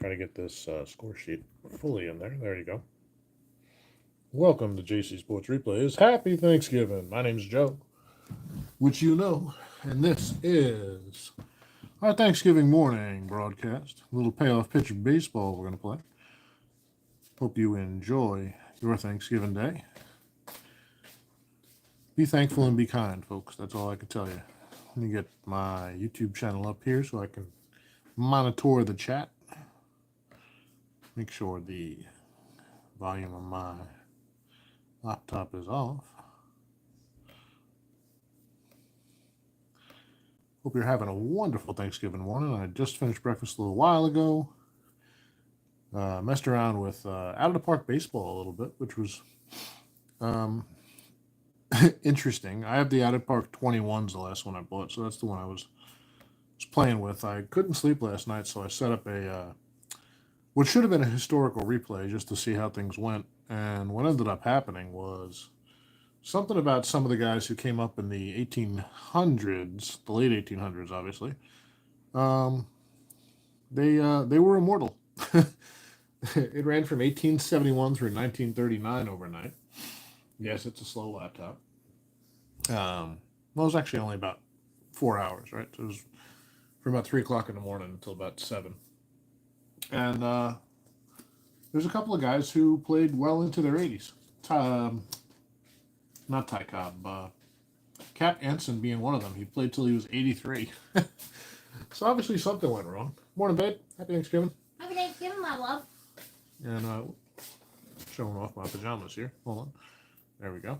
Try to get this score sheet fully in there. There you go. Welcome to JC Sports Replays. Happy Thanksgiving. My name's Joe, which you know, and this is our Thanksgiving morning broadcast. A little payoff pitch of baseball we're going to play. Hope you enjoy your Thanksgiving day. Be thankful and be kind, folks. That's all I can tell you. Let me get my YouTube channel up here so I can monitor the chat. Make sure the volume of my laptop is off. Hope you're having a wonderful Thanksgiving morning. I just finished breakfast a little while ago. Messed around with out of the park baseball a little bit, which was interesting. I have the out of park 21s, the last one I bought, so that's the one I was playing with. I couldn't sleep last night, so I set up a what should have been a historical replay just to see how things went. And what ended up happening was something about some of the guys who came up in the 1800s, the late 1800s, obviously. They were immortal. It ran from 1871 through 1939 overnight. Yes, it's a slow laptop. Well, it was actually only about 4 hours, right? So it was from about 3 o'clock in the morning until about 7. And there's a couple of guys who played well into their 80s. Not Ty Cobb. Cap Anson being one of them. He played till he was 83. So obviously something went wrong. Morning, babe. Happy Thanksgiving. Happy Thanksgiving, my love. And showing off my pajamas here. Hold on. There we go.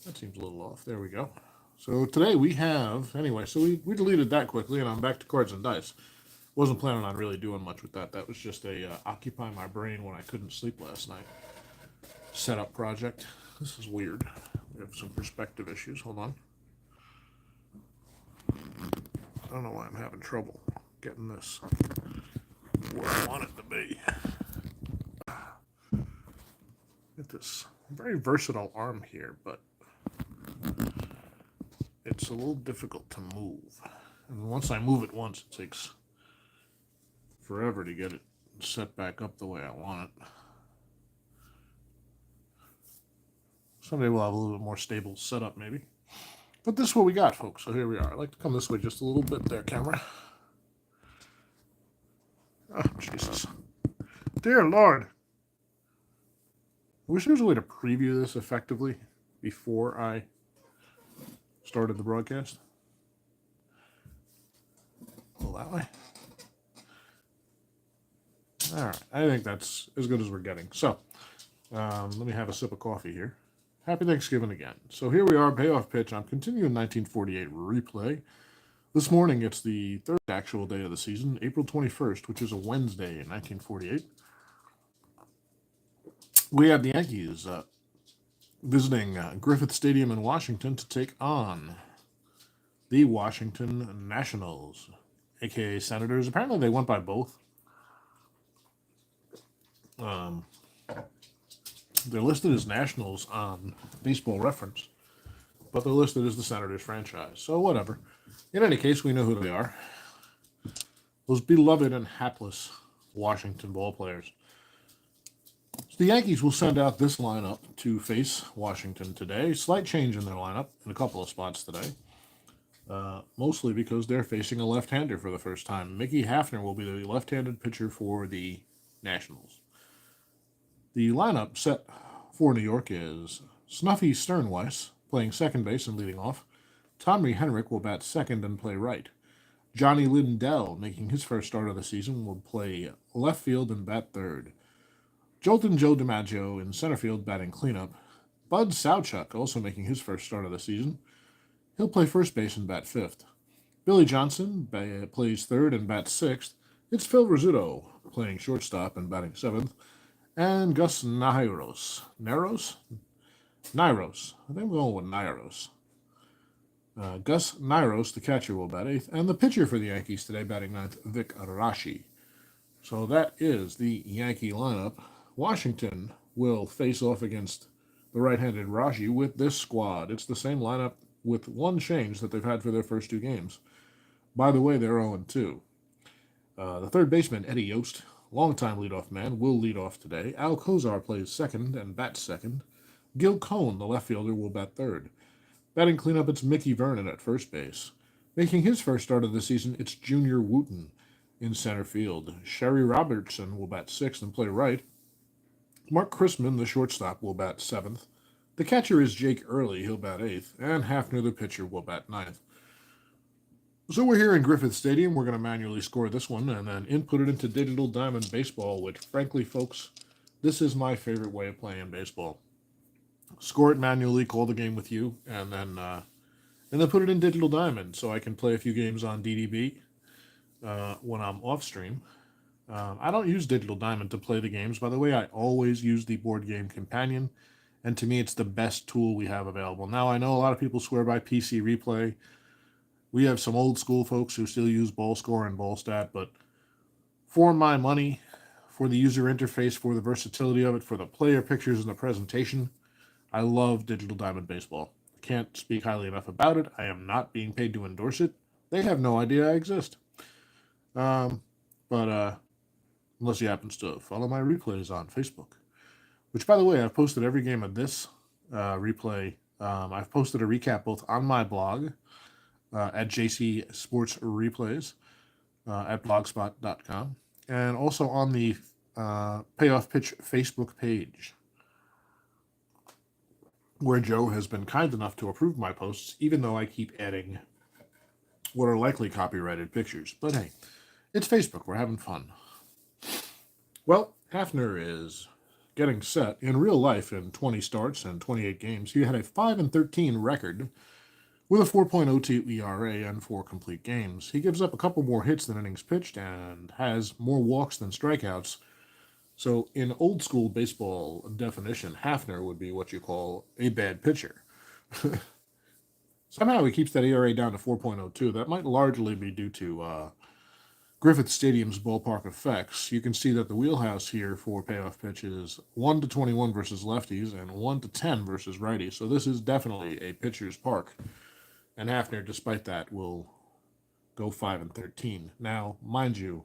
That seems a little off. There we go. So today we have, anyway, so we deleted that quickly, and I'm back to cards and dice. Wasn't planning on really doing much with that. That was just a occupy my brain when I couldn't sleep last night setup project. This is weird. We have some perspective issues. Hold on. I don't know why I'm having trouble getting this where I want it to be. Get this very versatile arm here, but it's a little difficult to move. And once I move it once, it takes forever to get it set back up the way I want it. Someday we'll have a little bit more stable setup, maybe. But this is what we got, folks. So here we are. I'd like to come this way just a little bit there, camera. Oh, Jesus. Dear Lord. I wish there was a way to preview this effectively before I started the broadcast. Well, that way. All right. I think that's as good as we're getting. So, let me have a sip of coffee here. Happy Thanksgiving again. So here we are, payoff pitch. I'm continuing 1948 replay. This morning, it's the third actual day of the season, April 21st, which is a Wednesday in 1948. We have the Yankees visiting Griffith Stadium in Washington to take on the Washington Nationals, a.k.a. Senators. Apparently, they went by both. They're listed as Nationals on Baseball Reference, but they're listed as the Senators franchise. So whatever. In any case, we know who they are. Those beloved and hapless Washington ball players. So the Yankees will send out this lineup to face Washington today. Slight change in their lineup in a couple of spots today. Mostly because they're facing a left-hander for the first time. Mickey Hafner will be the left-handed pitcher for the Nationals. The lineup set for New York is Snuffy Sternweiss playing second base and leading off. Tommy Henrik will bat second and play right. Johnny Lindell, making his first start of the season, will play left field and bat third. Jolton Joe DiMaggio in center field batting cleanup. Bud Sowchuk, also making his first start of the season. He'll play first base and bat fifth. Billy Johnson plays third and bats sixth. It's Phil Rizzuto playing shortstop and batting seventh. And Gus Nyros. Nyros? I think we're going with Nyros. Gus Nyros, the catcher, will bat eighth. And the pitcher for the Yankees today, batting ninth, Vic Rashi. So that is the Yankee lineup. Washington will face off against the right-handed Rashi with this squad. It's the same lineup with one change that they've had for their first two games. By the way, they're 0-2. The third baseman, Eddie Yost, longtime leadoff man, will lead off today. Al Kozar plays second and bats second. Gil Cohn, the left fielder, will bat third. Batting cleanup, it's Mickey Vernon at first base. Making his first start of the season, it's Junior Wooten in center field. Sherry Robertson will bat sixth and play right. Mark Chrisman, the shortstop, will bat seventh. The catcher is Jake Early, he'll bat eighth. And Hafner, the pitcher, will bat ninth. So we're here in Griffith Stadium. We're going to manually score this one and then input it into Digital Diamond Baseball, which, frankly, folks, this is my favorite way of playing baseball. Score it manually, call the game with you, and then put it in Digital Diamond so I can play a few games on DDB when I'm off stream. I don't use Digital Diamond to play the games. By the way, I always use the Board Game Companion, and to me, it's the best tool we have available. Now, I know a lot of people swear by PC Replay. We have some old school folks who still use Ball Score and Ball Stat, but for my money, for the user interface, for the versatility of it, for the player pictures and the presentation, I love Digital Diamond Baseball. I can't speak highly enough about it. I am not being paid to endorse it. They have no idea I exist. But unless he happens to follow my replays on Facebook, which, by the way, I've posted every game of this replay. I've posted a recap both on my blog at JC Sports Replays at blogspot.com and also on the Payoff Pitch Facebook page, where Joe has been kind enough to approve my posts, even though I keep adding what are likely copyrighted pictures. But hey, it's Facebook. We're having fun. Well, Hafner is getting set. In real life, in 20 starts and 28 games, he had a 5-13 record with a 4.02 ERA and 4 complete games. He gives up a couple more hits than innings pitched and has more walks than strikeouts. So in old school baseball definition, Hafner would be what you call a bad pitcher. Somehow he keeps that ERA down to 4.02. That might largely be due to Griffith Stadium's ballpark effects. You can see that the wheelhouse here for Payoff Pitch is 1-21 versus lefties and 1-10 versus righties. So this is definitely a pitcher's park. And Hafner, despite that, will go 5-13. Now, mind you,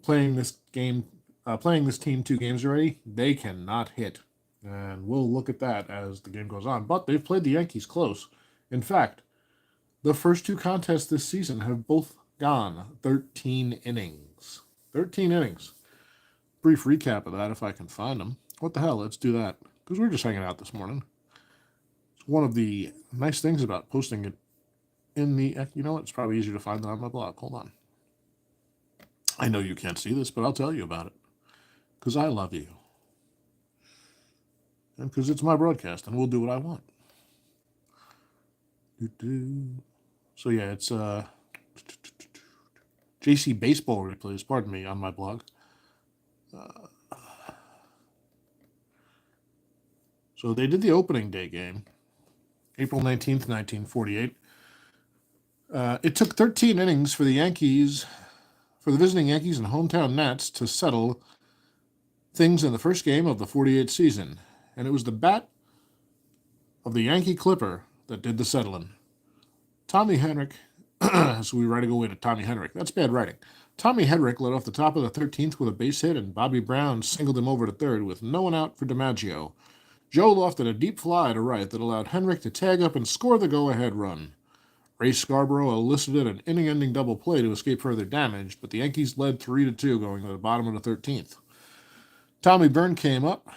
playing this team 2 games already, they cannot hit. And we'll look at that as the game goes on. But they've played the Yankees close. In fact, the first 2 contests this season have both gone 13 innings. 13 innings. Brief recap of that if I can find them. What the hell, let's do that. Because we're just hanging out this morning. It's one of the nice things about posting it in the... You know what? It's probably easier to find than on my blog. Hold on. I know you can't see this, but I'll tell you about it. Because I love you. And because it's my broadcast, and we'll do what I want. So yeah, it's JC Baseball Replays, pardon me, on my blog. So they did the opening day game, April 19th, 1948. It took 13 innings for the Yankees, for the visiting Yankees and hometown Nats to settle things in the first game of the 48 season. And it was the bat of the Yankee Clipper that did the settling. Tommy Henrich, so we writing away to Tommy Henrich. That's bad writing. Tommy Henrich led off the top of the 13th with a base hit, and Bobby Brown singled him over to third with no one out for DiMaggio. Joe lofted a deep fly to right that allowed Henrich to tag up and score the go-ahead run. Ray Scarborough elicited an inning-ending double play to escape further damage, but the Yankees led 3-2 going to the bottom of the 13th. Tommy Byrne came up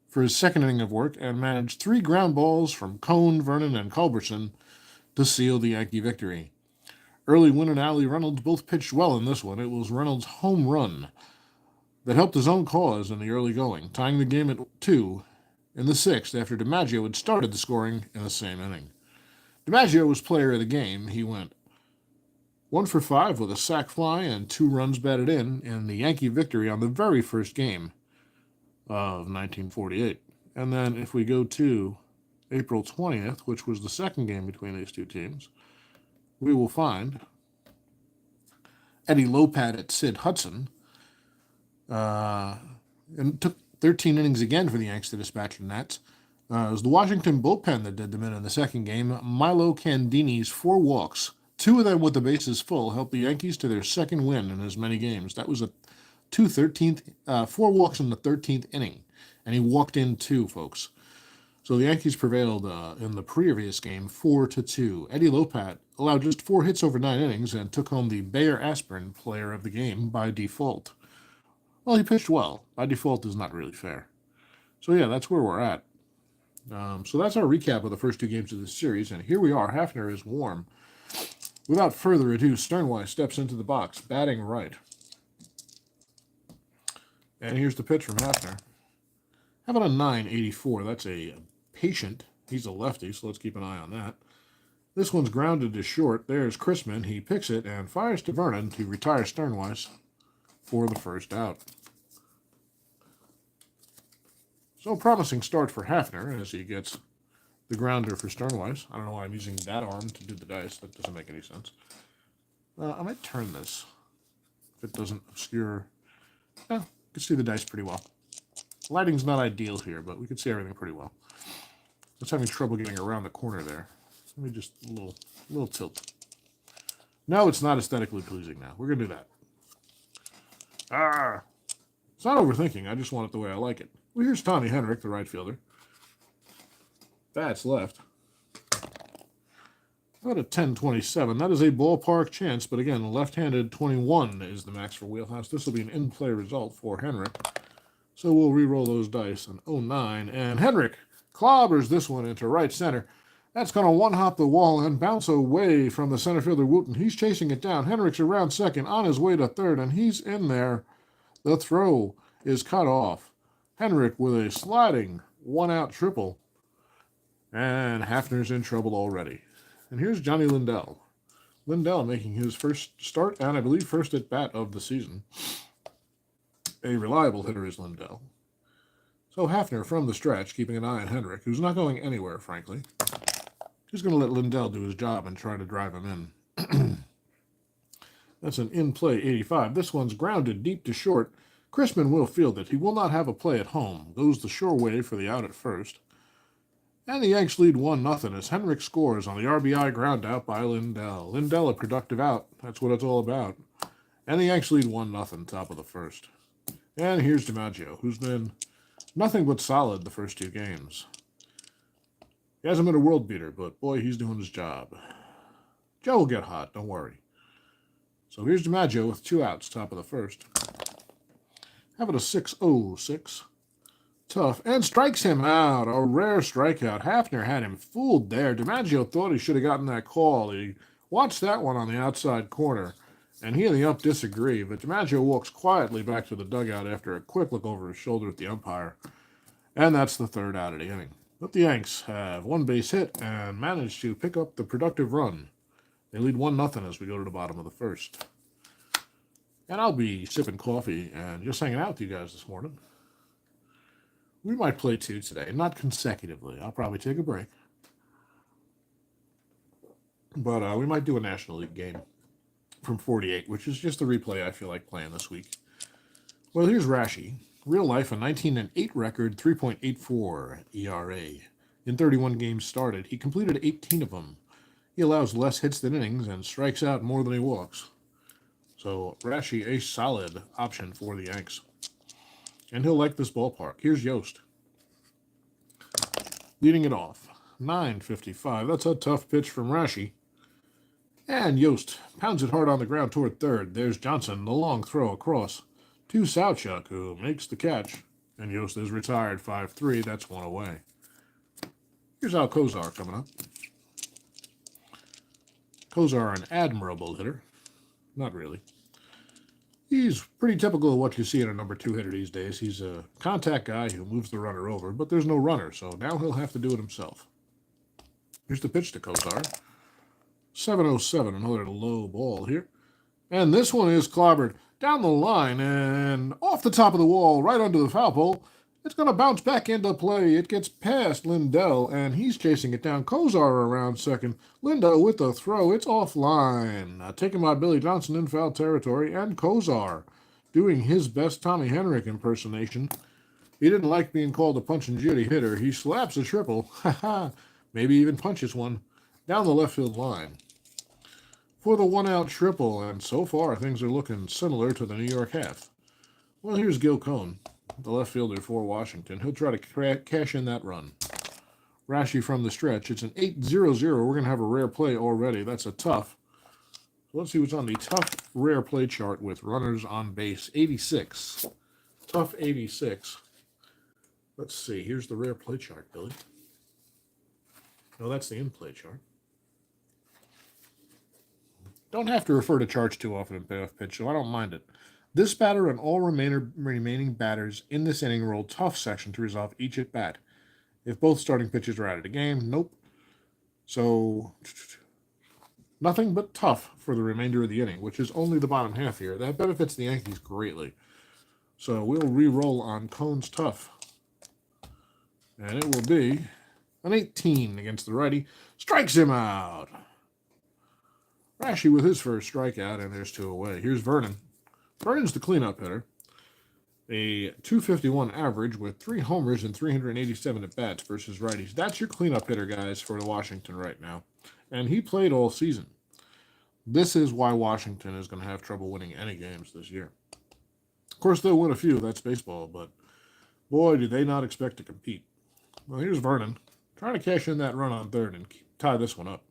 for his second inning of work and managed 3 ground balls from Cone, Vernon, and Culberson to seal the Yankee victory. Early Wynn and Allie Reynolds both pitched well in this one. It was Reynolds' home run that helped his own cause in the early going, tying the game at 2 in the 6th after DiMaggio had started the scoring in the same inning. DiMaggio was player of the game. He went 1 for 5 with a sac fly and 2 runs batted in the Yankee victory on the very first game of 1948. And then if we go to April 20th, which was the second game between these two teams, we will find Eddie Lopat at Sid Hudson. And it took 13 innings again for the Yanks to dispatch the Nats. It was the Washington bullpen that did them in the second game. Milo Candini's 4 walks Two of them with the bases full helped the Yankees to their second win in as many games. That was a 4 walks in the 13th inning, and he walked in two, folks. So the Yankees prevailed in the previous game 4-2. Eddie Lopat allowed just 4 hits over 9 innings and took home the Bayer Aspirin Player of the Game by default. Well, he pitched well. By default is not really fair. So yeah, that's where we're at. So that's our recap of the first 2 games of this series, and here we are. Hafner is warm. Without further ado, Sternweiss steps into the box, batting right. And here's the pitch from Hafner. How about a 984? That's a patient. He's a lefty, so let's keep an eye on that. This one's grounded to short. There's Chrisman. He picks it and fires to Vernon to retire Sternweiss for the first out. So a promising start for Hafner as he gets the grounder for Sternweiss. I don't know why I'm using that arm to do the dice. That doesn't make any sense. I might turn this if it doesn't obscure. Yeah, you can see the dice pretty well. Lighting's not ideal here, but we can see everything pretty well. I was having trouble getting around the corner there. Let me just a little tilt. No, it's not aesthetically pleasing now. We're gonna do that. It's not overthinking. I just want it the way I like it. Well, here's Tommy Henrich, the right fielder. That's left. About a 10-27. That is a ballpark chance, but again, left-handed 21 is the max for Wheelhouse. This will be an in-play result for Henrich. So we'll re-roll those dice. An 09, and Henrich clobbers this one into right center. That's going to one-hop the wall and bounce away from the center fielder, Wooten. He's chasing it down. Henrich's around second, on his way to third, and he's in there. The throw is cut off. Henrich with a sliding one-out triple. And Hafner's in trouble already. And here's Johnny Lindell. Lindell making his first start and I believe first at bat of the season. A reliable hitter is Lindell. So Hafner from the stretch, keeping an eye on Henrich, who's not going anywhere, frankly. Just going to let Lindell do his job and try to drive him in. That's an in-play 85. This one's grounded deep to short. Chrisman will field it. He will not have a play at home. Goes the sure way for the out at first. And the Yanks lead 1-0 as Henrich scores on the RBI ground out by Lindell. Lindell, a productive out. That's what it's all about. And the Yanks lead 1-0, top of the first. And here's DiMaggio, who's been nothing but solid the first 2 games. He hasn't been a world beater, but boy, he's doing his job. Joe will get hot, don't worry. So here's DiMaggio with 2 outs, top of the first. How about a 6-0-6? Tough, and strikes him out. A rare strikeout. Hafner had him fooled there. DiMaggio thought he should have gotten that call. He watched that one on the outside corner, and he and the ump disagree. But DiMaggio walks quietly back to the dugout after a quick look over his shoulder at the umpire. And that's the 3rd out of the inning. But the Yanks have 1 base hit and managed to pick up the productive run. They lead 1-0 as we go to the bottom of the first. And I'll be sipping coffee and just hanging out with you guys this morning. We might play 2 today, not consecutively. I'll probably take a break. But we might do a National League game from 48, which is just the replay I feel like playing this week. Well, here's Rashi. Real life, a 19-8 record, 3.84 ERA. In 31 games started, he completed 18 of them. He allows less hits than innings and strikes out more than he walks. So Rashi, a solid option for the Yanks. And he'll like this ballpark. Here's Yost. Leading it off. 9:55. That's a tough pitch from Rashi. And Yost pounds it hard on the ground toward third. There's Johnson, the long throw across to Sowchuk, who makes the catch. And Yost is retired 5-3. That's 1 away. Here's Al Kozar coming up. Kozar, an admirable hitter. Not really. He's pretty typical of what you see in a number 2 hitter these days. He's a contact guy who moves the runner over, but there's no runner, so now he'll have to do it himself. Here's the pitch to Kozar. 7:07, another low ball here. And this one is clobbered down the line and off the top of the wall, right under the foul pole. It's going to bounce back into play. It gets past Lindell, and he's chasing it down. Kozar around second. Lindell with the throw. It's offline. Taken by Billy Johnson in foul territory, and Kozar doing his best Tommy Henrich impersonation. He didn't like being called a punch and Judy hitter. He slaps a triple. Maybe even punches one down the left field line. for the one-out triple, and so far things are looking similar to the New York half. Well, here's Gil Cohn, the left fielder for Washington. He'll try to cash in that run. Rashi from the stretch. It's an 8-0-0. We're going to have a rare play already. That's a tough. So let's see what's on the tough rare play chart with runners on base. 86. Tough 86. Let's see. Here's the rare play chart, Billy. No, that's the in-play chart. Don't have to refer to charts too often in payoff pitch, so I don't mind it. This batter and all remaining batters in this inning roll tough section to resolve each at bat. If both starting pitchers are out of the game, nope. So, nothing but tough for the remainder of the inning, which is only the bottom half here. That benefits the Yankees greatly. So, we'll re-roll on Cohn's tough. And it will be an 18 against the righty. Strikes him out. Rashi with his first strikeout, and there's 2 away. Here's Vernon. Vernon's the cleanup hitter. A 251 average with 3 homers and 387 at-bats versus righties. That's your cleanup hitter, guys, for Washington right now. And he played all season. This is why Washington is going to have trouble winning any games this year. Of course, they'll win a few. That's baseball. But, boy, did they not expect to compete. Well, here's Vernon. Trying to cash in that run on third and tie this one up.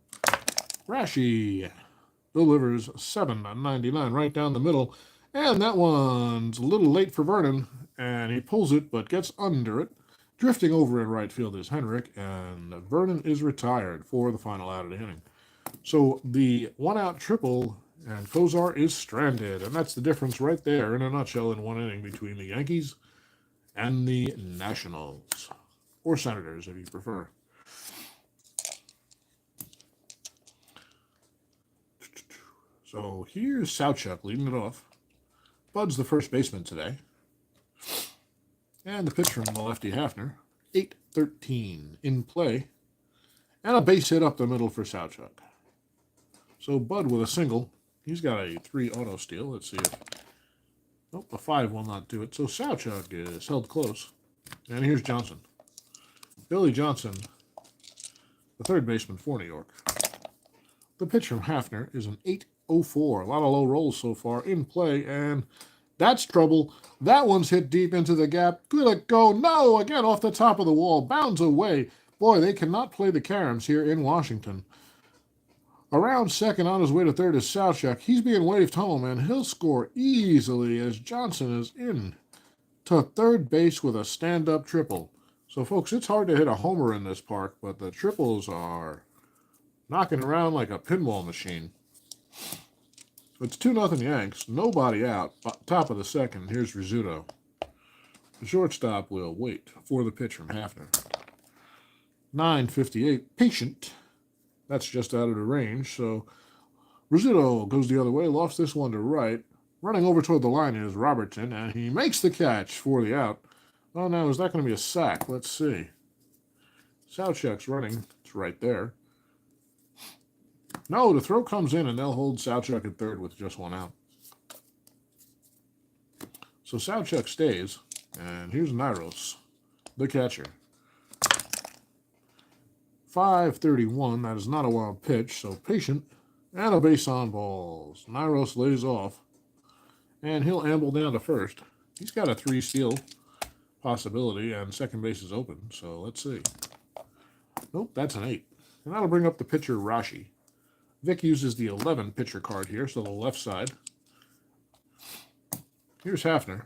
Rashi delivers 7-99 right down the middle. And that one's a little late for Vernon, and he pulls it but gets under it. Drifting over in right field is Henrik, and Vernon is retired for the final out of the inning. So the one-out triple, and Kozar is stranded, and that's the difference right there in a nutshell in one inning between the Yankees and the Nationals, or Senators if you prefer. So here's Souchuk leading it off. Bud's the first baseman today. And the pitch from the lefty Hafner. 8-13 in play. And a base hit up the middle for Souchuk. So Bud with a single. He's got a 3 auto steal. Let's see if... Nope, a 5 will not do it. So Souchuk is held close. And here's Johnson. Billy Johnson, the third baseman for New York. The pitch from Hafner is an 8-0-4. A lot of low rolls so far in play, and that's trouble. That one's hit deep into the gap. Good it go. No, again off the top of the wall. Bounds away. Boy, they cannot play the caroms here in Washington. Around second on his way to third is Souchuk. He's being waved home, and he'll score easily as Johnson is in to third base with a stand-up triple. So, folks, it's hard to hit a homer in this park, but the triples are knocking around like a pinball machine. It's 2-0 Yanks. Nobody out. Top of the second. Here's Rizzuto. The shortstop will wait for the pitch from Hafner. 9:58. Patient. That's just out of the range. So Rizzuto goes the other way. Lofts this one to right. Running over toward the line is Robertson, and he makes the catch for the out. Oh, now, is that going to be a sack? Let's see. Souchuk's running. It's right there. No, the throw comes in, and they'll hold Souchuk at third with just one out. So Souchuk stays, and here's Nyros, the catcher. 5:31, that is not a wild pitch, so Patient, and a base on balls. Nyros lays off, and he'll amble down to first. He's got a 3-steal possibility, and second base is open, so let's see. Nope, that's an 8. And that'll bring up the pitcher, Rashi. Vic uses the 11 pitcher card here, so the left side. Here's Hafner.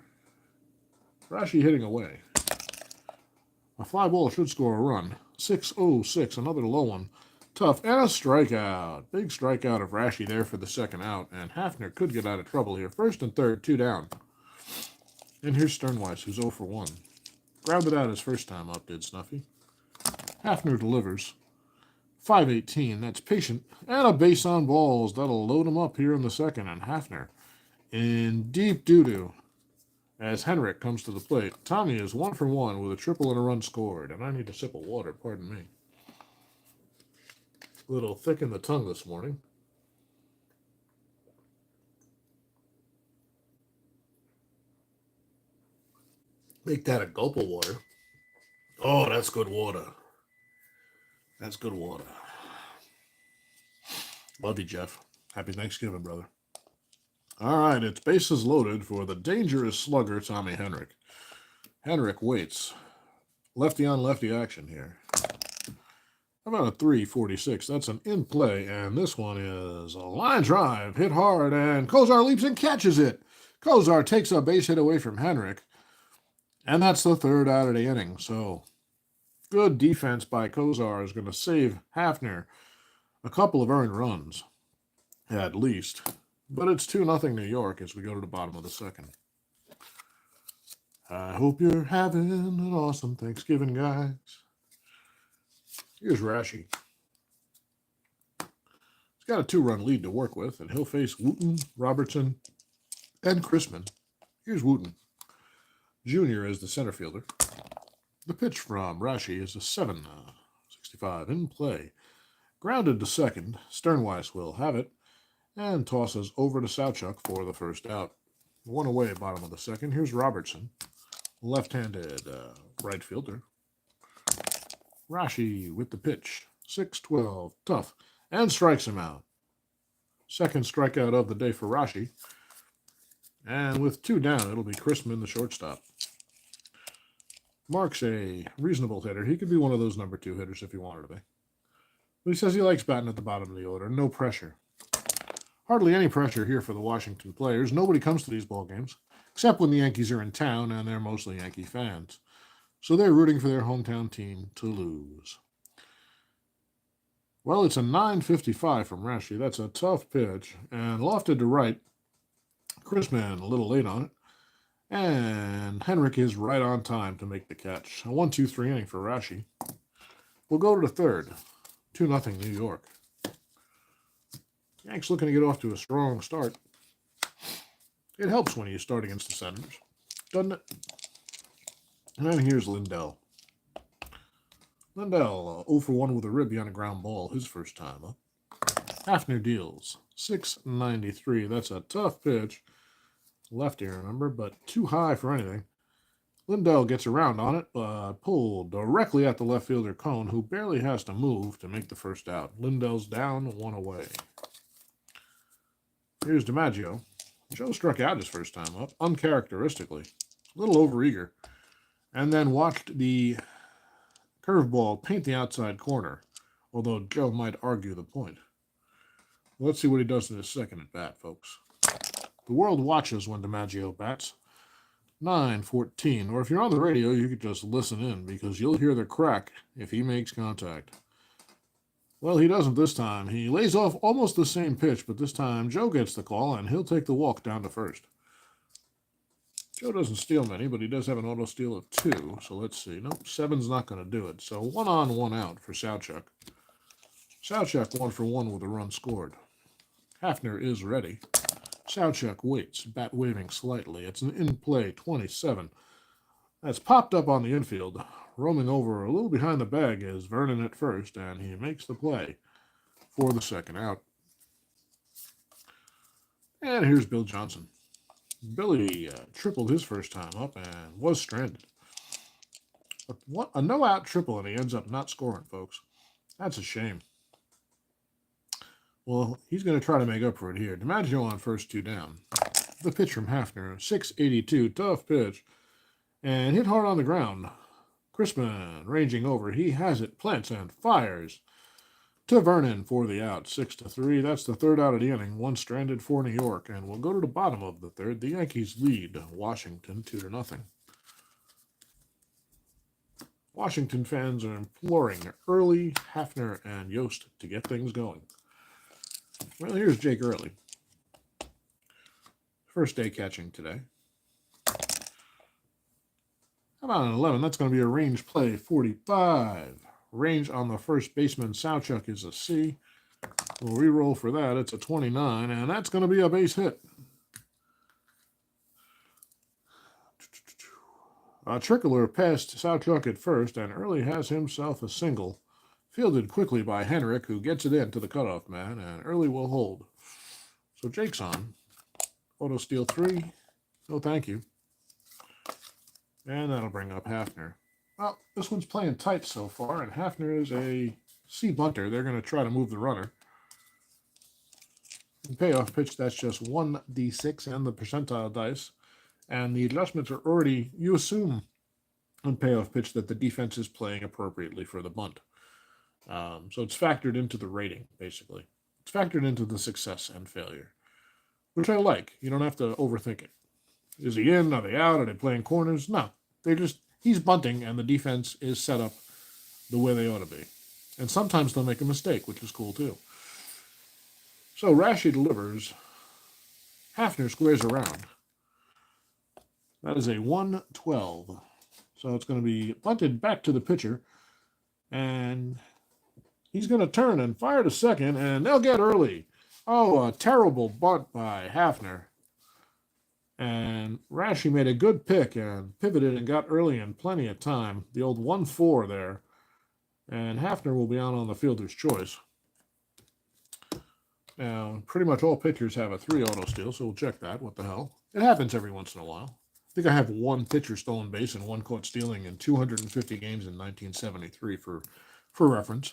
Rashi hitting away. A fly ball should score a run. 6-0-6, another low one. Tough, and a strikeout. Big strikeout of Rashi there for the second out, and Hafner could get out of trouble here. First and third, 2 down. And here's Sternweiss, who's 0 for 1. Grounded out his first time up, did Snuffy. Hafner delivers. 5:18, that's Patient, and a base on balls. That'll load him up here in the second, and Hafner in deep doo-doo as Henrik comes to the plate. Tommy is 1 for 1 with a triple and a run scored, and I need a sip of water, pardon me. A little thick in the tongue this morning. Make that a gulp of water. Oh, that's good water. That's good water. Love you, Jeff. Happy Thanksgiving, brother. All right, it's bases loaded for the dangerous slugger, Tommy Henrik. Henrik waits. Lefty on lefty action here. How about a 346? That's an in play, and this one is a line drive, hit hard, and Kozar leaps and catches it. Kozar takes a base hit away from Henrik, and that's the third out of the inning. So good defense by Kozar is going to save Hafner a couple of earned runs, at least. But it's 2-0 New York as we go to the bottom of the second. I hope you're having an awesome Thanksgiving, guys. Here's Rashi. He's got a 2-run lead to work with, and he'll face Wooten, Robertson, and Chrisman. Here's Wooten. Junior is the center fielder. The pitch from Rashi is a 7.65 in play. Grounded to second. Sternweiss will have it and tosses over to Sawchuk for the first out. One away, bottom of the second. Here's Robertson, left-handed right fielder. Rashi with the pitch. 6-12, tough, and strikes him out. Second strikeout of the day for Rashi. And with 2 down, it'll be Chrisman, the shortstop. Mark's a reasonable hitter. He could be one of those number 2 hitters if he wanted to be. But he says he likes batting at the bottom of the order. No pressure. Hardly any pressure here for the Washington players. Nobody comes to these ball games, except when the Yankees are in town, and they're mostly Yankee fans. So they're rooting for their hometown team to lose. Well, it's a 9.55 from Rashi. That's a tough pitch. And lofted to right. Chrisman a little late on it. And Henrik is right on time to make the catch. A 1-2-3 inning for Rashi. We'll go to the third. 2-0 New York. Yanks looking to get off to a strong start. It helps when you start against the Senators, doesn't it? And then here's Lindell. Lindell 0 for 1 with a ribby on a ground ball, his first time up. Hafner deals 6.93. That's a tough pitch. Lefty, remember, but too high for anything. Lindell gets around on it, but pulled directly at the left fielder Cone, who barely has to move to make the first out. Lindell's down, 1 away. Here's DiMaggio. Joe struck out his first time up, uncharacteristically, a little overeager, and then watched the curveball paint the outside corner, although Joe might argue the point. Let's see what he does in his second at bat, folks. The world watches when DiMaggio bats. 9-14, or if you're on the radio, you could just listen in because you'll hear the crack if he makes contact. Well, he doesn't this time. He lays off almost the same pitch, but this time Joe gets the call, and he'll take the walk down to first. Joe doesn't steal many, but he does have an auto steal of 2, so let's see. Nope, 7's not going to do it. So 1 on, 1 out for Sawchuk. Sawchuk 1 for 1 with a run scored. Hafner is ready. Sawchuk waits, bat waving slightly. It's an in-play 27. That's popped up on the infield. Roaming over a little behind the bag is Vernon at first, and he makes the play for the second out. And here's Bill Johnson. Billy tripled his first time up and was stranded. But a no-out triple, and he ends up not scoring, folks. That's a shame. Well, he's going to try to make up for it here. DiMaggio on first, 2 down. The pitch from Hafner, 6.82, tough pitch, and hit hard on the ground. Chrisman ranging over. He has it, plants and fires to Vernon for the out. 6-3. That's the third out of the inning. 1 stranded for New York, and we'll go to the bottom of the third. The Yankees lead Washington 2-0. Washington fans are imploring Early, Hafner, and Yost to get things going. Well, here's Jake Early. First day catching today. How about an 11? That's going to be a range play, 45. Range on the first baseman, Sawchuk, is a C. We'll re-roll for that. It's a 29, and that's going to be a base hit. Trickler passed Sawchuk at first, and Early has himself a single. Fielded quickly by Henrik, who gets it in to the cutoff man, and Early will hold. So Jake's on. Auto steal 3. No, thank you. And that'll bring up Hafner. Well, this one's playing tight so far, and Hafner is a C bunter. They're going to try to move the runner. Payoff pitch, that's just 1d6 and the percentile dice. And the adjustments are already, you assume on payoff pitch that the defense is playing appropriately for the bunt. So it's factored into the rating, basically. It's factored into the success and failure, which I like. You don't have to overthink it. Is he in? Are they out? Are they playing corners? No. He's bunting, and the defense is set up the way they ought to be. And sometimes they'll make a mistake, which is cool too. So Rashi delivers. Hafner squares around. That is a 1-12. So it's going to be bunted back to the pitcher. And he's going to turn and fire to second, and they'll get early. Oh, a terrible bunt by Hafner. And Rashi made a good pick and pivoted and got early in plenty of time. The old 1-4 there. And Hafner will be out on the fielder's choice. Now, pretty much all pitchers have a 3 auto steal, so we'll check that. What the hell? It happens every once in a while. I think I have 1 pitcher stolen base and 1 caught stealing in 250 games in 1973 for reference.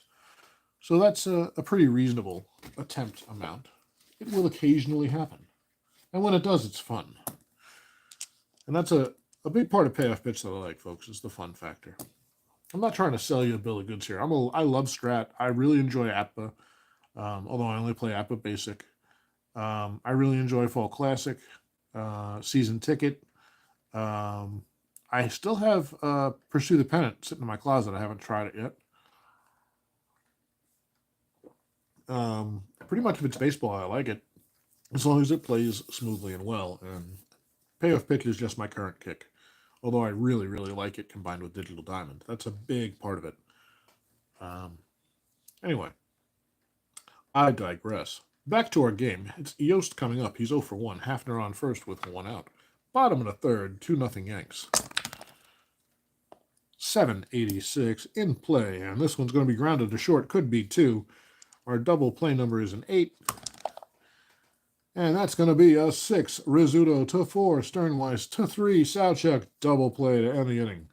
So that's a pretty reasonable attempt amount. It will occasionally happen. And when it does, it's fun. And that's a big part of payoff pitch that I like, folks, is the fun factor. I'm not trying to sell you a bill of goods here. I love Strat. I really enjoy APBA, although I only play APBA Basic. I really enjoy Fall Classic, Season Ticket. I still have Pursue the Pennant sitting in my closet. I haven't tried it yet. Pretty much if it's baseball, I like it, as long as it plays smoothly and well. And payoff pitch is just my current kick, although I really, really like it combined with Digital Diamond. That's a big part of it. Anyway, I digress. Back to our game. It's Yost coming up. He's 0 for 1. Hafner on first with 1 out. Bottom of the third, 2-0 Yanks. 786 in play, and this one's going to be grounded to short. Could be 2. Our double play number is an 8. And that's going to be a 6. Rizzuto to 4. Sternweiss to 3. Sowchuk double play to end the inning.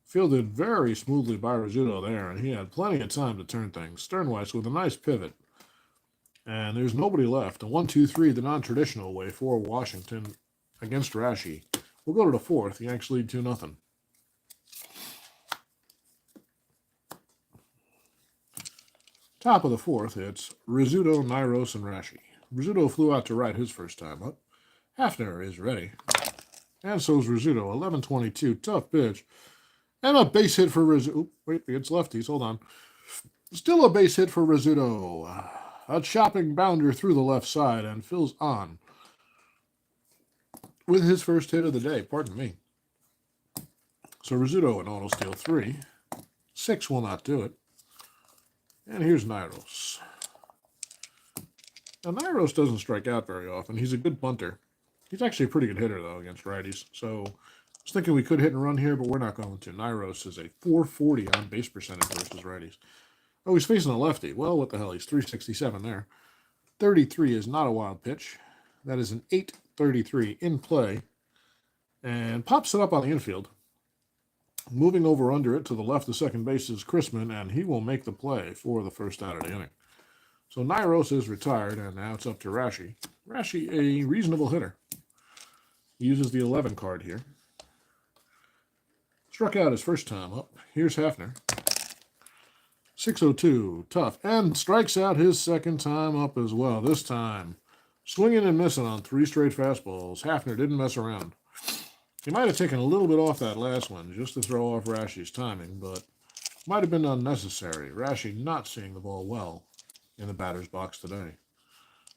Fielded very smoothly by Rizzuto there, and he had plenty of time to turn things. Sternweiss with a nice pivot. And there's nobody left. A 1-2-3 the non-traditional way for Washington against Rashi. We'll go to the 4th. Yanks lead 2-0. Top of the 4th, it's Rizzuto, Nyros, and Rashi. Rizzuto flew out to right his first time up. Hafner is ready. And so is Rizzuto. 11-22. Tough pitch. And a base hit for Rizzuto. Wait, it's lefties. Hold on. Still a base hit for Rizzuto. A chopping bounder through the left side, and Phil's on with his first hit of the day. Pardon me. So Rizzuto an auto steal 3. 6 will not do it. And here's Nyros. Now, Nyros doesn't strike out very often. He's a good bunter. He's actually a pretty good hitter, though, against righties. So I was thinking we could hit and run here, but we're not going to. Nyros is a 440 on base percentage versus righties. Oh, he's facing a lefty. Well, what the hell? He's 367 there. 33 is not a wild pitch. That is an 8-33 in play. And pops it up on the infield. Moving over under it to the left of second base is Chrisman, and he will make the play for the first out of the inning. So Nyros is retired, and now it's up to Rashi. Rashi, a reasonable hitter. He uses the 11 card here. Struck out his first time up. Here's Hafner. 602, tough, and strikes out his second time up as well. This time, swinging and missing on 3 straight fastballs. Hafner didn't mess around. He might have taken a little bit off that last one just to throw off Rashi's timing, but might have been unnecessary. Rashi not seeing the ball well in the batter's box today.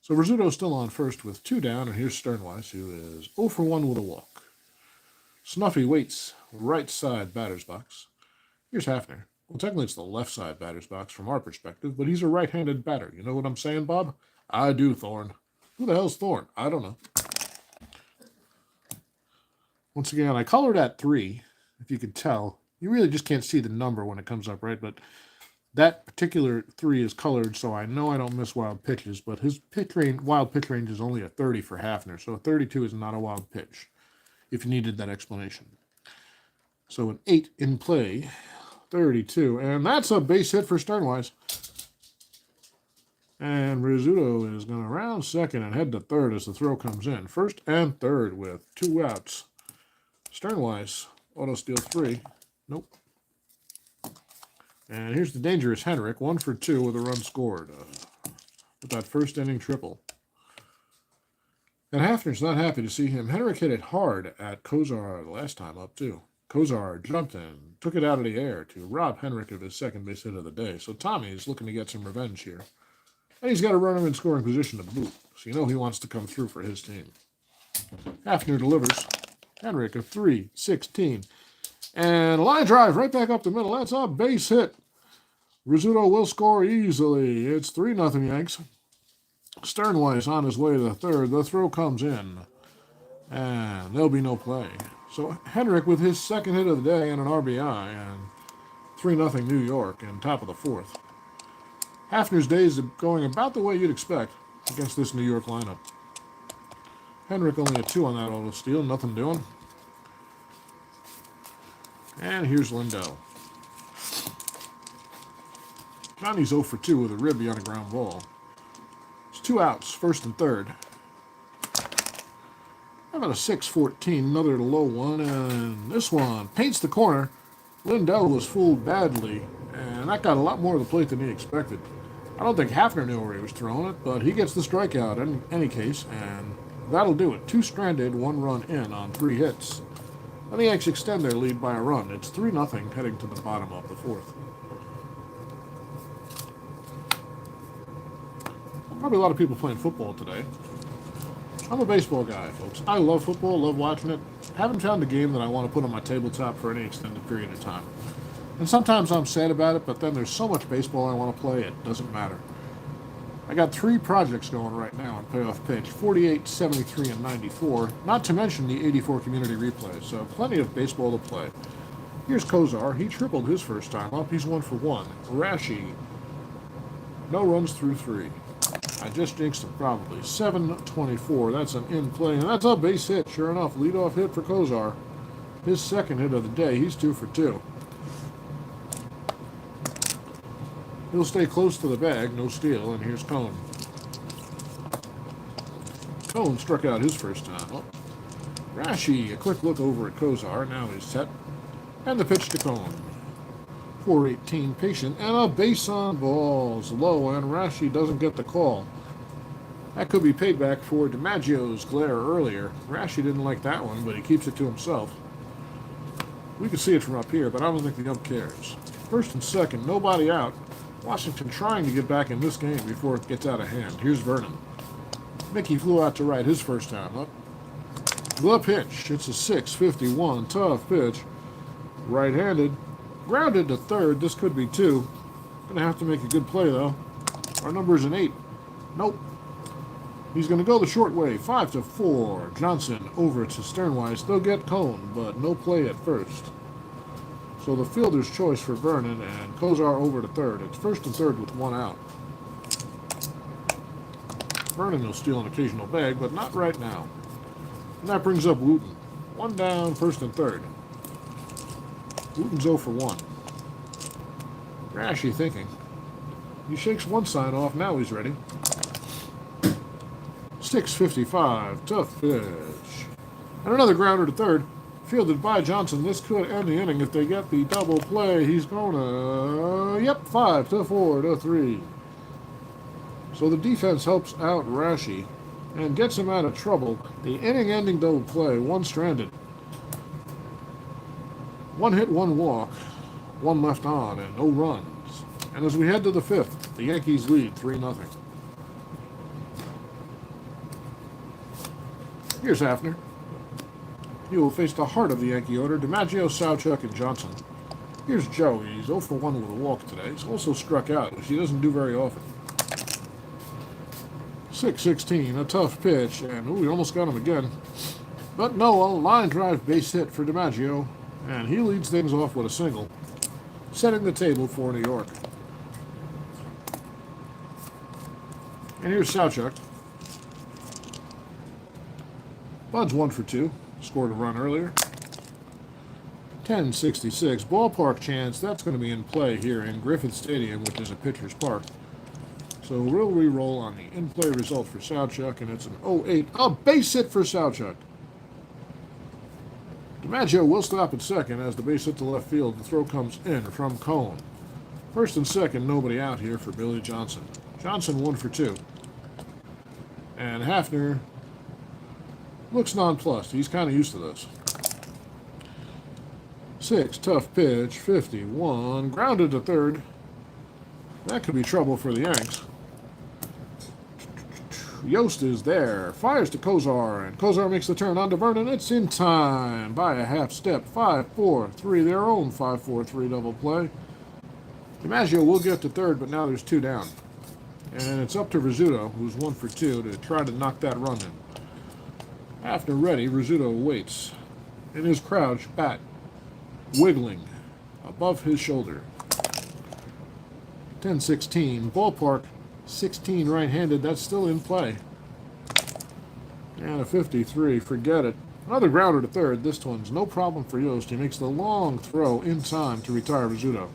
So Rizzuto's still on first with 2 down, and here's Sternweiss, who is 0 for 1 with a walk. Snuffy waits right side batter's box. Here's Hafner. Well, technically it's the left side batter's box from our perspective, but he's a right-handed batter. You know what I'm saying, Bob? I do, Thorne. Who the hell's Thorne? I don't know. Once again, I colored at 3, if you could tell. You really just can't see the number when it comes up, right? But that particular 3 is colored, so I know I don't miss wild pitches, but his wild pitch range is only a 30 for Hafner, so a 32 is not a wild pitch, if you needed that explanation. So an 8 in play, 32, and that's a base hit for Sternweiss. And Rizzuto is going to round second and head to third as the throw comes in. First and third with 2 outs. Sternweiss, auto steal 3. Nope. And here's the dangerous Henrik, 1 for 2 with a run scored with that first inning triple. And Hafner's not happy to see him. Henrik hit it hard at Kozar the last time up, too. Kozar jumped in, took it out of the air to rob Henrik of his second base hit of the day. So Tommy's looking to get some revenge here. And he's got a runner in scoring position to boot. So you know he wants to come through for his team. Hafner delivers. Henrik a 3-16. And a line drive right back up the middle. That's a base hit. Rizzuto will score easily. It's 3-0 Yanks. Sternweiss on his way to the third. The throw comes in. And there'll be no play. So Henrik with his second hit of the day and an RBI. And 3-0 New York in top of the fourth. Hafner's days are going about the way you'd expect against this New York lineup. Henrik only a 2 on that auto steal. Nothing doing. And here's Lindell. Johnny's 0 for 2 with a ribby on a ground ball. It's 2 outs, first and third. How about a 6-14, another low one, and this one paints the corner. Lindell was fooled badly, and that got a lot more of the plate than he expected. I don't think Hafner knew where he was throwing it, but he gets the strikeout in any case, and that'll do it. 2 stranded, 1 run in on 3 hits. And the Yanks extend their lead by a run. It's 3-0 heading to the bottom of the fourth. Probably a lot of people playing football today. I'm a baseball guy, folks. I love football, love watching it. Haven't found a game that I want to put on my tabletop for any extended period of time. And sometimes I'm sad about it, but then there's so much baseball I want to play, it doesn't matter. I got 3 projects going right now on Payoff Pitch, 48, 73, and 94, not to mention the 84 community replays, so plenty of baseball to play. Here's Kozar. He tripled his first time up. He's 1 for 1. Rashi, no runs through 3. I just jinxed him probably. 7-24. That's an in play, and that's a base hit. Sure enough, leadoff hit for Kozar. His second hit of the day. He's 2 for 2. He'll stay close to the bag, no steal, and here's Cone. Cone struck out his first time. Oh. Rashi, a quick look over at Kozar. Now he's set. And the pitch to Cone. 4-18, patient, and a base on balls. Low, and Rashi doesn't get the call. That could be payback for DiMaggio's glare earlier. Rashi didn't like that one, but he keeps it to himself. We can see it from up here, but I don't think the ump cares. First and second, nobody out. Washington trying to get back in this game before it gets out of hand. Here's Vernon. Mickey flew out to right his first time up. The pitch. It's a 6-51. Tough pitch. Right-handed. Grounded to third. This could be 2. Gonna have to make a good play, though. Our number's an 8. Nope. He's gonna go the short way. 5-4. Johnson over to Sternweiss. They'll get Cone, but no play at first. So the fielder's choice for Vernon, and Kozar over to third. It's first and third with 1 out. Vernon will steal an occasional bag, but not right now. And that brings up Wooten. 1 down, first and third. Wooten's 0 for 1. Rashi thinking. He shakes one sign off, now he's ready. 6-55, tough pitch. And another grounder to third. Fielded by Johnson. This could end the inning if they get the double play. He's gonna, 5-4-3. So the defense helps out Rashi and gets him out of trouble. The inning-ending double play, 1 stranded. 1 hit, 1 walk, 1 left on, and no runs. And as we head to the 5th, the Yankees lead 3-0. Here's Hafner. He will face the heart of the Yankee order, DiMaggio, Sawchuk, and Johnson. Here's Joe. He's 0 for 1 with a walk today. He's also struck out, which he doesn't do very often. 6-16, a tough pitch, and we almost got him again. But no, a line drive base hit for DiMaggio, and he leads things off with a single, setting the table for New York. And here's Sawchuk. Bud's 1 for 2. Scored a run earlier. 10-66. Ballpark chance. That's going to be in play here in Griffith Stadium, which is a pitcher's park. So we'll re-roll on the in-play result for Sowchuk, and it's an 0-8. A base hit for Sowchuk. DiMaggio will stop at second as the base hit to left field. The throw comes in from Cone. First and second, nobody out here for Billy Johnson. Johnson 1 for 2. And Hafner looks nonplussed. He's kind of used to this. 6, tough pitch, 51. Grounded to third. That could be trouble for the Yanks. Yost is there. Fires to Kozar, and Kozar makes the turn onto Vernon. It's in time by a half step. 5-4-3, their own 5-4-3 double play. DiMaggio will get to third, but now there's 2 down. And it's up to Rizzuto, who's 1 for 2, to try to knock that run in. After ready, Rizzuto waits. In his crouch, bat wiggling above his shoulder. 10-16, ballpark 16 right-handed, that's still in play. And a 53, forget it. Another grounder to third. This one's no problem for Yost. He makes the long throw in time to retire Rizzuto.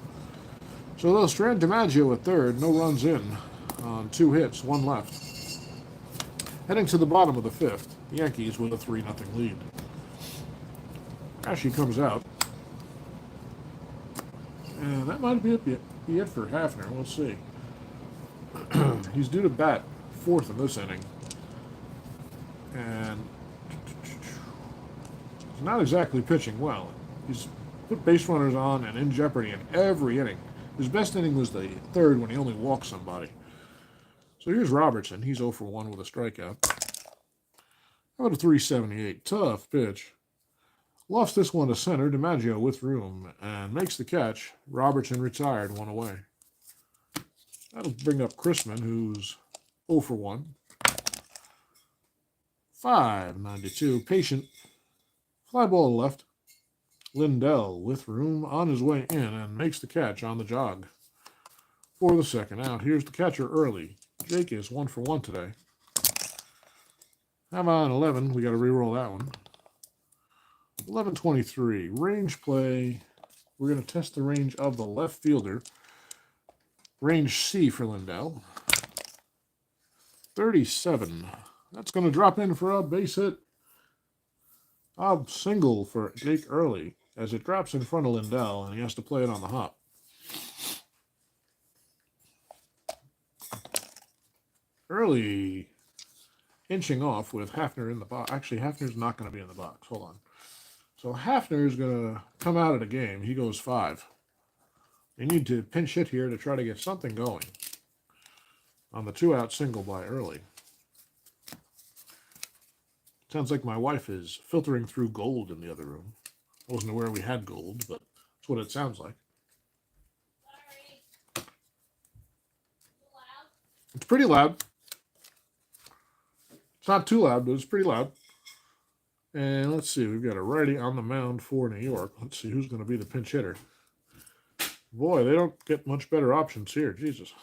So they'll strand DiMaggio at third, no runs in on 2 hits, 1 left. Heading to the bottom of the 5th, the Yankees with a 3-0 lead. Ashley comes out. And that might be it for Hafner. We'll see. He's due to bat 4th in this inning. And he's not exactly pitching well. He's put base runners on and in jeopardy in every inning. His best inning was the 3rd when he only walked somebody. So here's Robertson. He's 0 for 1 with a strikeout. How about a 378? Tough pitch. Lost this one to center. DiMaggio with room and makes the catch. Robertson retired, 1 away. That'll bring up Chrisman, who's 0 for 1. 5-92. Patient. Fly ball to left. Lindell with room on his way in and makes the catch on the jog. For the second out, here's the catcher early. Jake is 1 for 1 today. How about 11? We got to re-roll that one. 11-23. Range play. We're going to test the range of the left fielder. Range C for Lindell. 37. That's going to drop in for a base hit. A single for Jake Early as it drops in front of Lindell, and he has to play it on the hop. Early inching off with Hafner in the box. Actually, Hafner's not going to be in the box. Hold on. So Hafner is going to come out of the game. He goes 5. They need to pinch hit here to try to get something going on the 2-out single by Early. Sounds like my wife is filtering through gold in the other room. I wasn't aware we had gold, but that's what it sounds like. Sorry. It's pretty loud. It's not too loud, but it's pretty loud. And let's see, we've got a righty on the mound for New York. Let's see who's going to be the pinch hitter. Boy, they don't get much better options here. Jesus.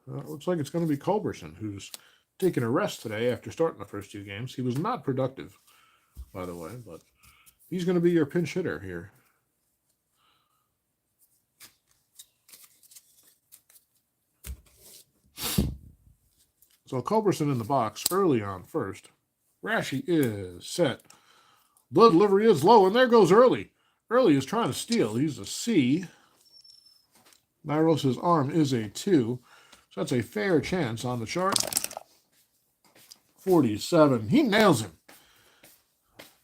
Looks like it's going to be Culberson, who's taking a rest today after starting the first 2 games. He was not productive, by the way, but he's going to be your pinch hitter here. So Culberson in the box early on first. Rashi is set. Blood delivery is low, and there goes Early. Early is trying to steal. He's a C. Nyros' arm is a 2. So that's a fair chance on the chart. 47. He nails him.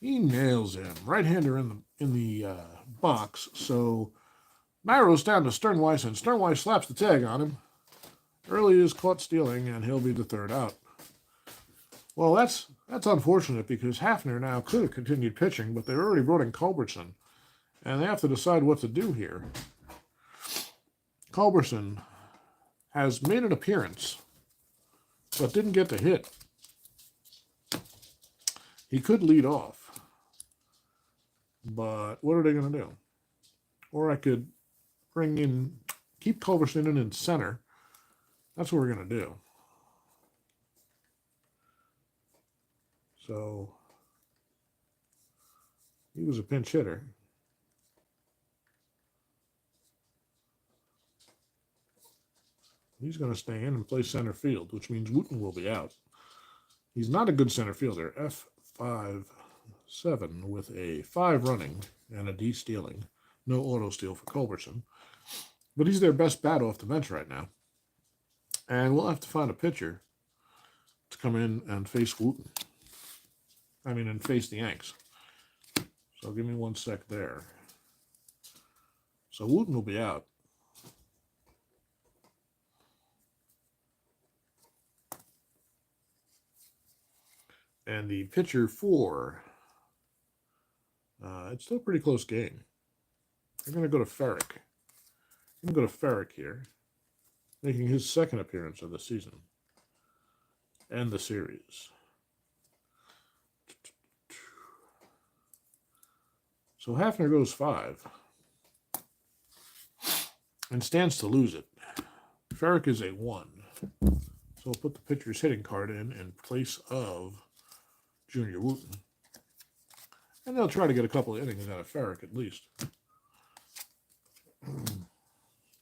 He nails him. Right-hander in the box. So Nyros down to Sternweiss, and Sternweiss slaps the tag on him. Early is caught stealing, and he'll be the 3rd out. Well, that's unfortunate because Hafner now could have continued pitching, but they already brought in Culberson, and they have to decide what to do here. Culberson has made an appearance, but didn't get to hit. He could lead off, but what are they going to do? Or I could keep Culberson in center. That's what we're going to do. So he was a pinch hitter. He's going to stay in and play center field, which means Wooten will be out. He's not a good center fielder. F5-7 with a 5 running and a D stealing. No auto steal for Culberson. But he's their best bat off the bench right now. And we'll have to find a pitcher to come in and face Wooten. And face the Yanks. So give me 1 sec there. So Wooten will be out. And the pitcher for, it's still a pretty close game. I'm going to go to Ferrick. I'm going to go to Ferrick here, making his second appearance of the season and the series. So Hafner goes 5 and stands to lose it. Ferrick is a 1. So we'll put the pitcher's hitting card in place of Junior Wooten. And they'll try to get a couple of innings out of Ferrick at least.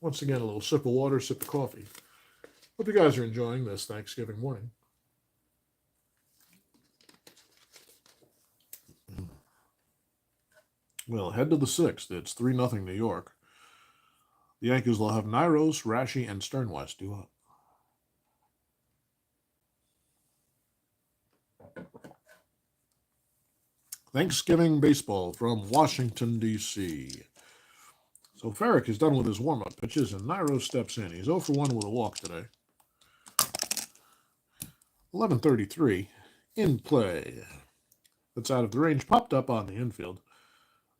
Once again, a little sip of water, sip of coffee. Hope you guys are enjoying this Thanksgiving morning. Well, head to the 6th. It's 3-0 New York. The Yankees will have Nyros, Rashi, and Sternweiss due up. Thanksgiving baseball from Washington, D.C. So Ferrick is done with his warm-up pitches, and Nyros steps in. He's 0 for 1 with a walk today. 11:33 in play. That's out of the range. Popped up on the infield.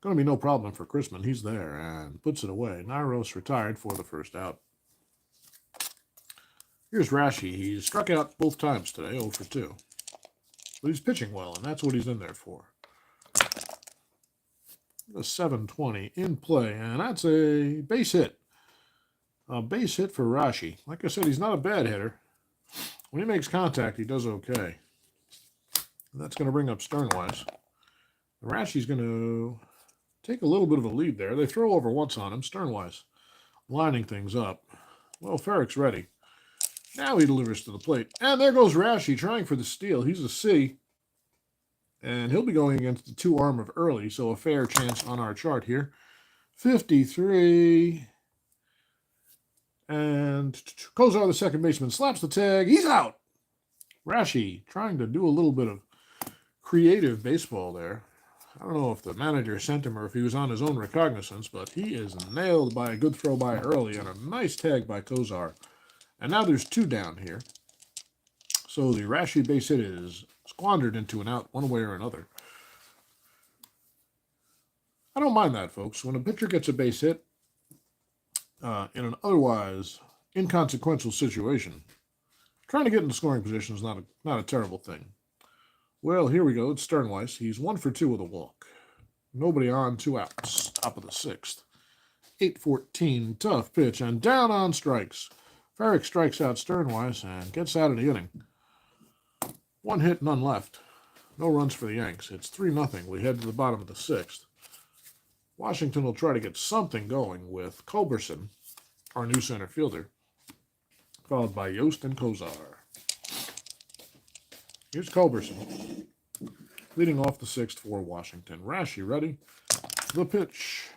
Going to be no problem for Chrisman. He's there and puts it away. Nyros retired for the first out. Here's Rashi. He's struck out both times today, 0 for 2. But he's pitching well, and that's what he's in there for. A 7:20 in play, and that's a base hit. A base hit for Rashi. Like I said, he's not a bad hitter. When he makes contact, he does okay. And that's going to bring up Sternweiss. Rashi's going to take a little bit of a lead there. They throw over once on him. Sternweiss lining things up. Well, Ferrick's ready. Now he delivers to the plate. And there goes Rashi trying for the steal. He's a C. And he'll be going against the 2-arm of Early, so a fair chance on our chart here. 53. And Kozar, the second baseman, slaps the tag. He's out. Rashi trying to do a little bit of creative baseball there. I don't know if the manager sent him or if he was on his own recognizance, but he is nailed by a good throw by Early and a nice tag by Kozar. And now there's 2 down here. So the Rashi base hit is squandered into an out one way or another. I don't mind that, folks. When a pitcher gets a base hit in an otherwise inconsequential situation, trying to get into scoring position is not a terrible thing. Well, here we go. It's Sternweiss. He's 1 for 2 with a walk. Nobody on, 2 outs. Top of the 6th. 8:14, tough pitch, and down on strikes. Ferrick strikes out Sternweiss and gets out of the inning. 1 hit, none left. No runs for the Yanks. It's 3-0. We head to the bottom of the 6th. Washington will try to get something going with Culberson, our new center fielder, followed by Yost and Kozar. Here's Culberson, leading off the 6th for Washington. Rashi ready. The pitch.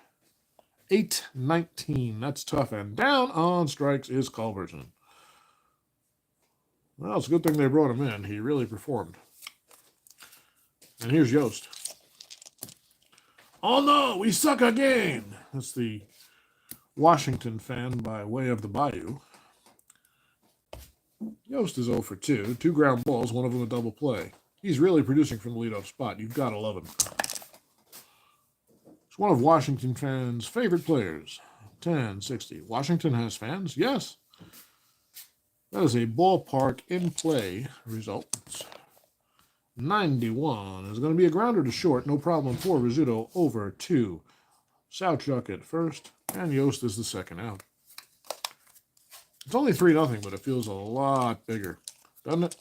8-19. That's tough. And down on strikes is Culberson. Well, it's a good thing they brought him in. He really performed. And here's Yost. Oh no, we suck again. That's the Washington fan by way of the Bayou. Yost is 0 for 2. 2 ground balls, one of them a double play. He's really producing from the leadoff spot. You've got to love him. It's one of Washington fans' favorite players. 10-60. Washington has fans? Yes. That is a ballpark in play result. 91 is going to be a grounder to short. No problem for Rizzuto over 2. Sowchuk at first, and Yost is the second out. It's only 3-0, but it feels a lot bigger, doesn't it?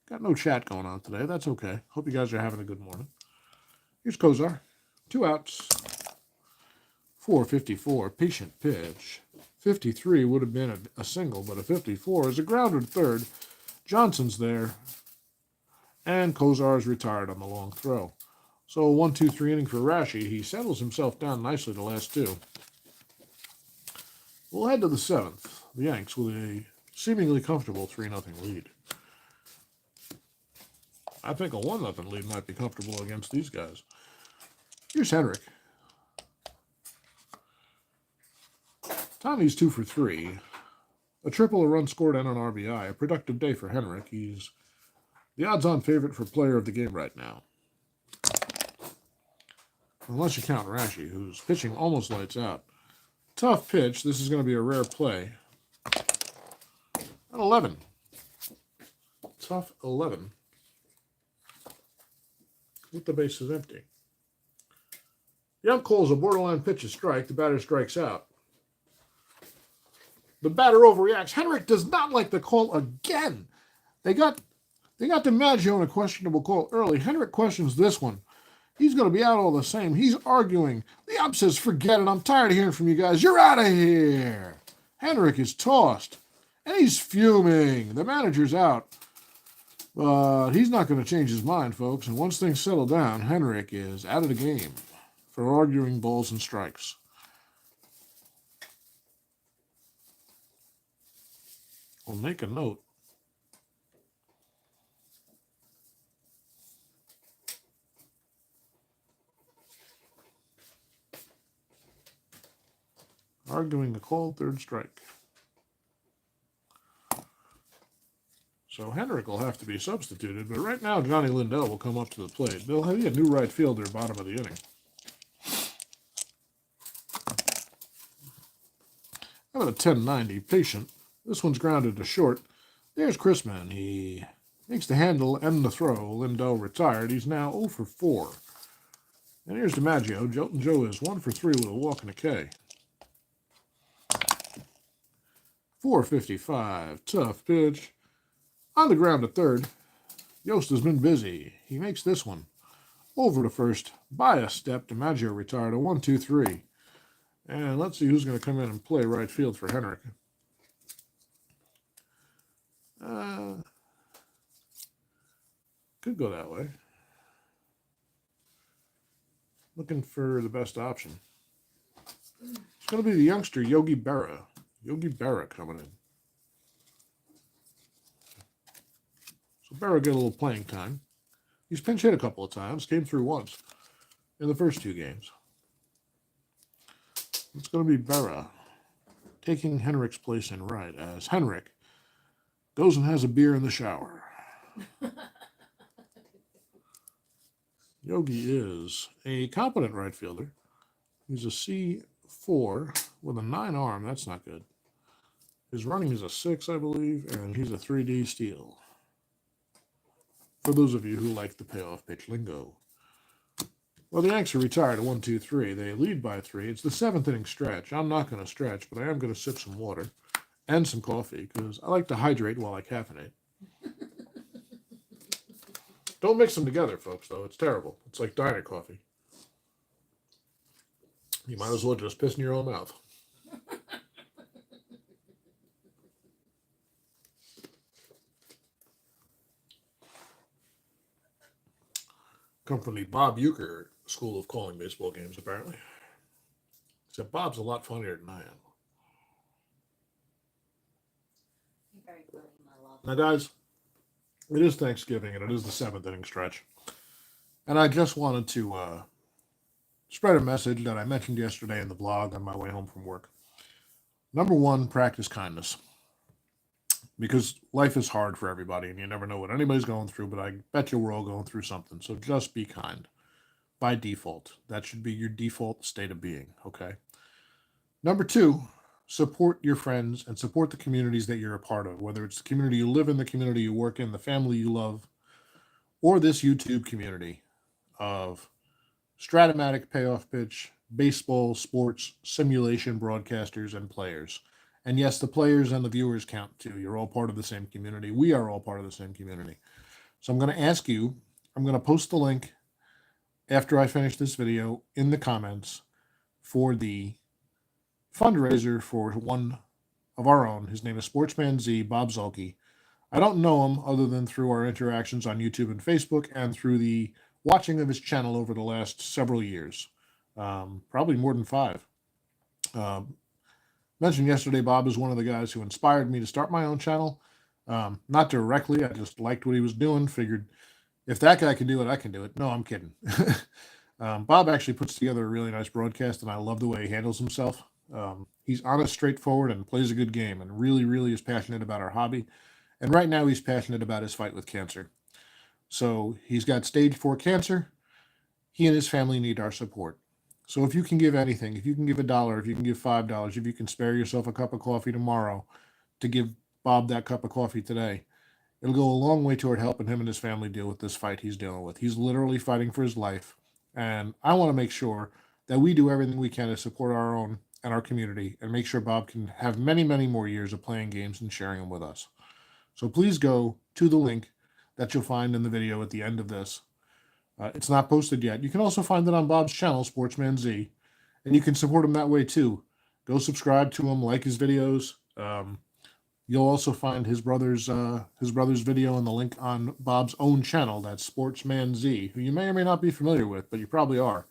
Got no chat going on today. That's okay. Hope you guys are having a good morning. Here's Kozar. 2 outs. 4:54. Patient pitch. 53 would have been a single, but a 54 is a grounded third. Johnson's there, and Kozar's retired on the long throw. So a 1-2-3 inning for Rashi. He settles himself down nicely the last two. We'll head to the seventh. The Yanks with a seemingly comfortable 3-0 lead. I think a 1-0 lead might be comfortable against these guys. Here's Henrik. Tommy's 2 for 3. A triple, a run scored, and an RBI. A productive day for Henrik. He's the odds-on favorite for player of the game right now. Unless you count Rashi, who's pitching almost lights out. Tough pitch. This is going to be a rare play. An 11. Tough 11. With the bases empty. The ump calls a borderline pitch, a strike. The batter strikes out. The batter overreacts. Henrik does not like the call again. They got DiMaggio in a questionable call early. Henrik questions this one. He's going to be out all the same. He's arguing. The ump says, forget it. I'm tired of hearing from you guys. You're out of here. Henrik is tossed. And he's fuming. The manager's out. But he's not going to change his mind, folks. And once things settle down, Henrik is out of the game for arguing balls and strikes. We'll make a note. Arguing a called third strike. So Henrik will have to be substituted, but right now Johnny Lindell will come up to the plate. They'll have a new right fielder bottom of the inning. How about a 1090 patient? This one's grounded to short. There's Chrisman. He makes the handle and the throw. Lindell retired. He's now 0 for 4. And here's DiMaggio. Jolton Joe is 1 for 3 with a walk and a K. 455. Tough pitch. On the ground to third. Yost has been busy. He makes this one. Over to first. By a step. DiMaggio retired. A 1-2-3. And let's see who's going to come in and play right field for Henrik. Could go that way. Looking for the best option. It's going to be the youngster Yogi Berra. Yogi Berra coming in. So Berra get a little playing time. He's pinch hit a couple of times. Came through once in the first 2 games. It's going to be Berra taking Henrik's place in right as Henrik goes and has a beer in the shower. Yogi is a competent right fielder. He's a C4 with a 9 arm. That's not good. His running is a 6, I believe, and he's a 3D steal. For those of you who like the payoff pitch lingo. Well, the Yanks are retired at 1-2-3. They lead by 3. It's the 7th inning stretch. I'm not going to stretch, but I am going to sip some water and some coffee because I like to hydrate while I caffeinate. Don't mix them together, folks, though. It's terrible. It's like diner coffee. You might as well just piss in your own mouth. Come from the Bob Uecker school of calling baseball games, apparently. Except Bob's a lot funnier than I am. You're very funny, my love. Now, guys, it is Thanksgiving, and it is the 7th inning stretch. And I just wanted to spread a message that I mentioned yesterday in the blog on my way home from work. Number 1, practice kindness. Because life is hard for everybody, and you never know what anybody's going through, but I bet you we're all going through something. So just be kind. By default. That should be your default state of being, okay? Number 2, support your friends and support the communities that you're a part of, whether it's the community you live in, the community you work in, the family you love, or this YouTube community of Stratomatic, Payoff Pitch, baseball, sports, simulation broadcasters, and players. And yes, the players and the viewers count too. You're all part of the same community. We are all part of the same community. So I'm going to ask you, I'm going to post the link after I finish this video in the comments for the fundraiser for one of our own. His name is Sportsman Z, Bob Zolke. I don't know him other than through our interactions on YouTube and Facebook and through the watching of his channel over the last several years, probably more than 5. Um, Mentioned yesterday, Bob is one of the guys who inspired me to start my own channel. Not directly, I just liked what he was doing. Figured if that guy can do it, I can do it. No, I'm kidding. Bob actually puts together a really nice broadcast, and I love the way he handles himself. He's honest, straightforward, and plays a good game, and really, really is passionate about our hobby. And right now, he's passionate about his fight with cancer. So he's got stage 4 cancer. He and his family need our support. So if you can give anything, if you can give $1, if you can give $5, if you can spare yourself a cup of coffee tomorrow to give Bob that cup of coffee today, it'll go a long way toward helping him and his family deal with this fight he's dealing with. He's literally fighting for his life. And I want to make sure that we do everything we can to support our own and our community and make sure Bob can have many, many more years of playing games and sharing them with us. So please go to the link that you'll find in the video at the end of this. It's not posted yet. You can also find it on Bob's channel, Sportsman Z, and you can support him that way too. Go subscribe to him, like his videos. You'll also find his brother's video and the link on Bob's own channel. That's Sportsman Z, who you may or may not be familiar with, but you probably are.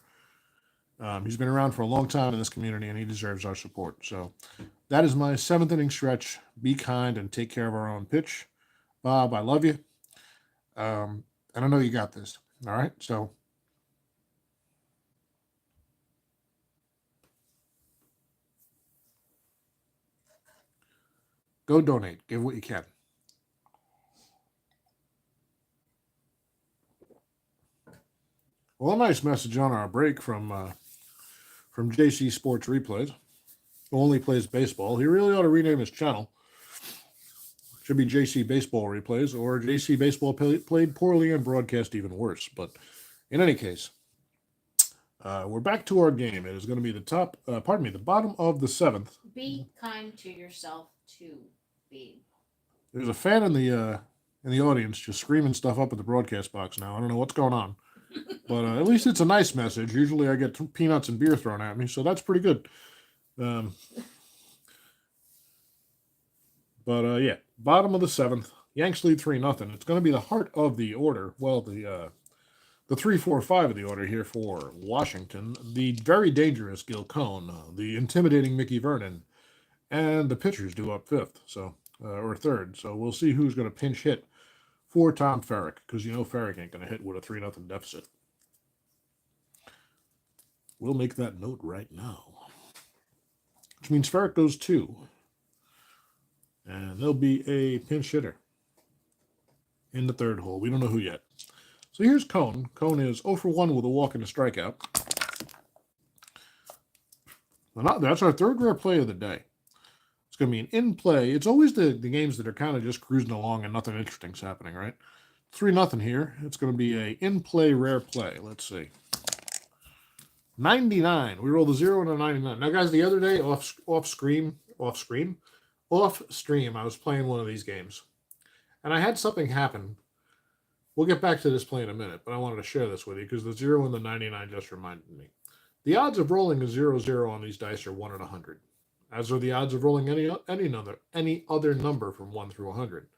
He's been around for a long time in this community, and he deserves our support. So that is my 7th inning stretch. Be kind and take care of our own pitch. Bob, I love you. And I know you got this. All right, so go donate. Give what you can. Well, a nice message on our break from JC Sports Replays, who only plays baseball. He really ought to rename his channel. Should be JC Baseball Replays or JC Baseball Played Poorly and Broadcast Even Worse. But in any case, we're back to our game. It is going to be the bottom of the 7th. Be kind to yourself too, babe. There's a fan in the audience just screaming stuff up at the broadcast box now. I don't know what's going on. But at least it's a nice message. Usually I get peanuts and beer thrown at me, so that's pretty good. Yeah, bottom of the 7th. Yanks lead 3-0. It's going to be the heart of the order. Well, the 3, 4, 5 of the order here for Washington. The very dangerous Gil Cone, the intimidating Mickey Vernon, and the pitchers due up 5th, or 3rd. So we'll see who's going to pinch hit for Tom Ferrick, because you know Ferrick ain't going to hit with a 3-0 deficit. We'll make that note right now. Which means Ferrick goes 2. And there'll be a pinch hitter in the 3rd hole. We don't know who yet. So here's Cone. Cone is 0 for 1 with a walk and a strikeout. That's our 3rd rare play of the day. It's going to be an in-play. It's always the games that are kind of just cruising along and nothing interesting's happening, right? 3-0 here. It's going to be a in-play rare play. Let's see. 99. We rolled a 0 and a 99. Now, guys, the other day off stream, I was playing one of these games, and I had something happen. We'll get back to this play in a minute, but I wanted to share this with you because the 0 and the 99 just reminded me. The odds of rolling a 0-0 on these dice are 1 in 100, as are the odds of rolling any other number from 1 through 100.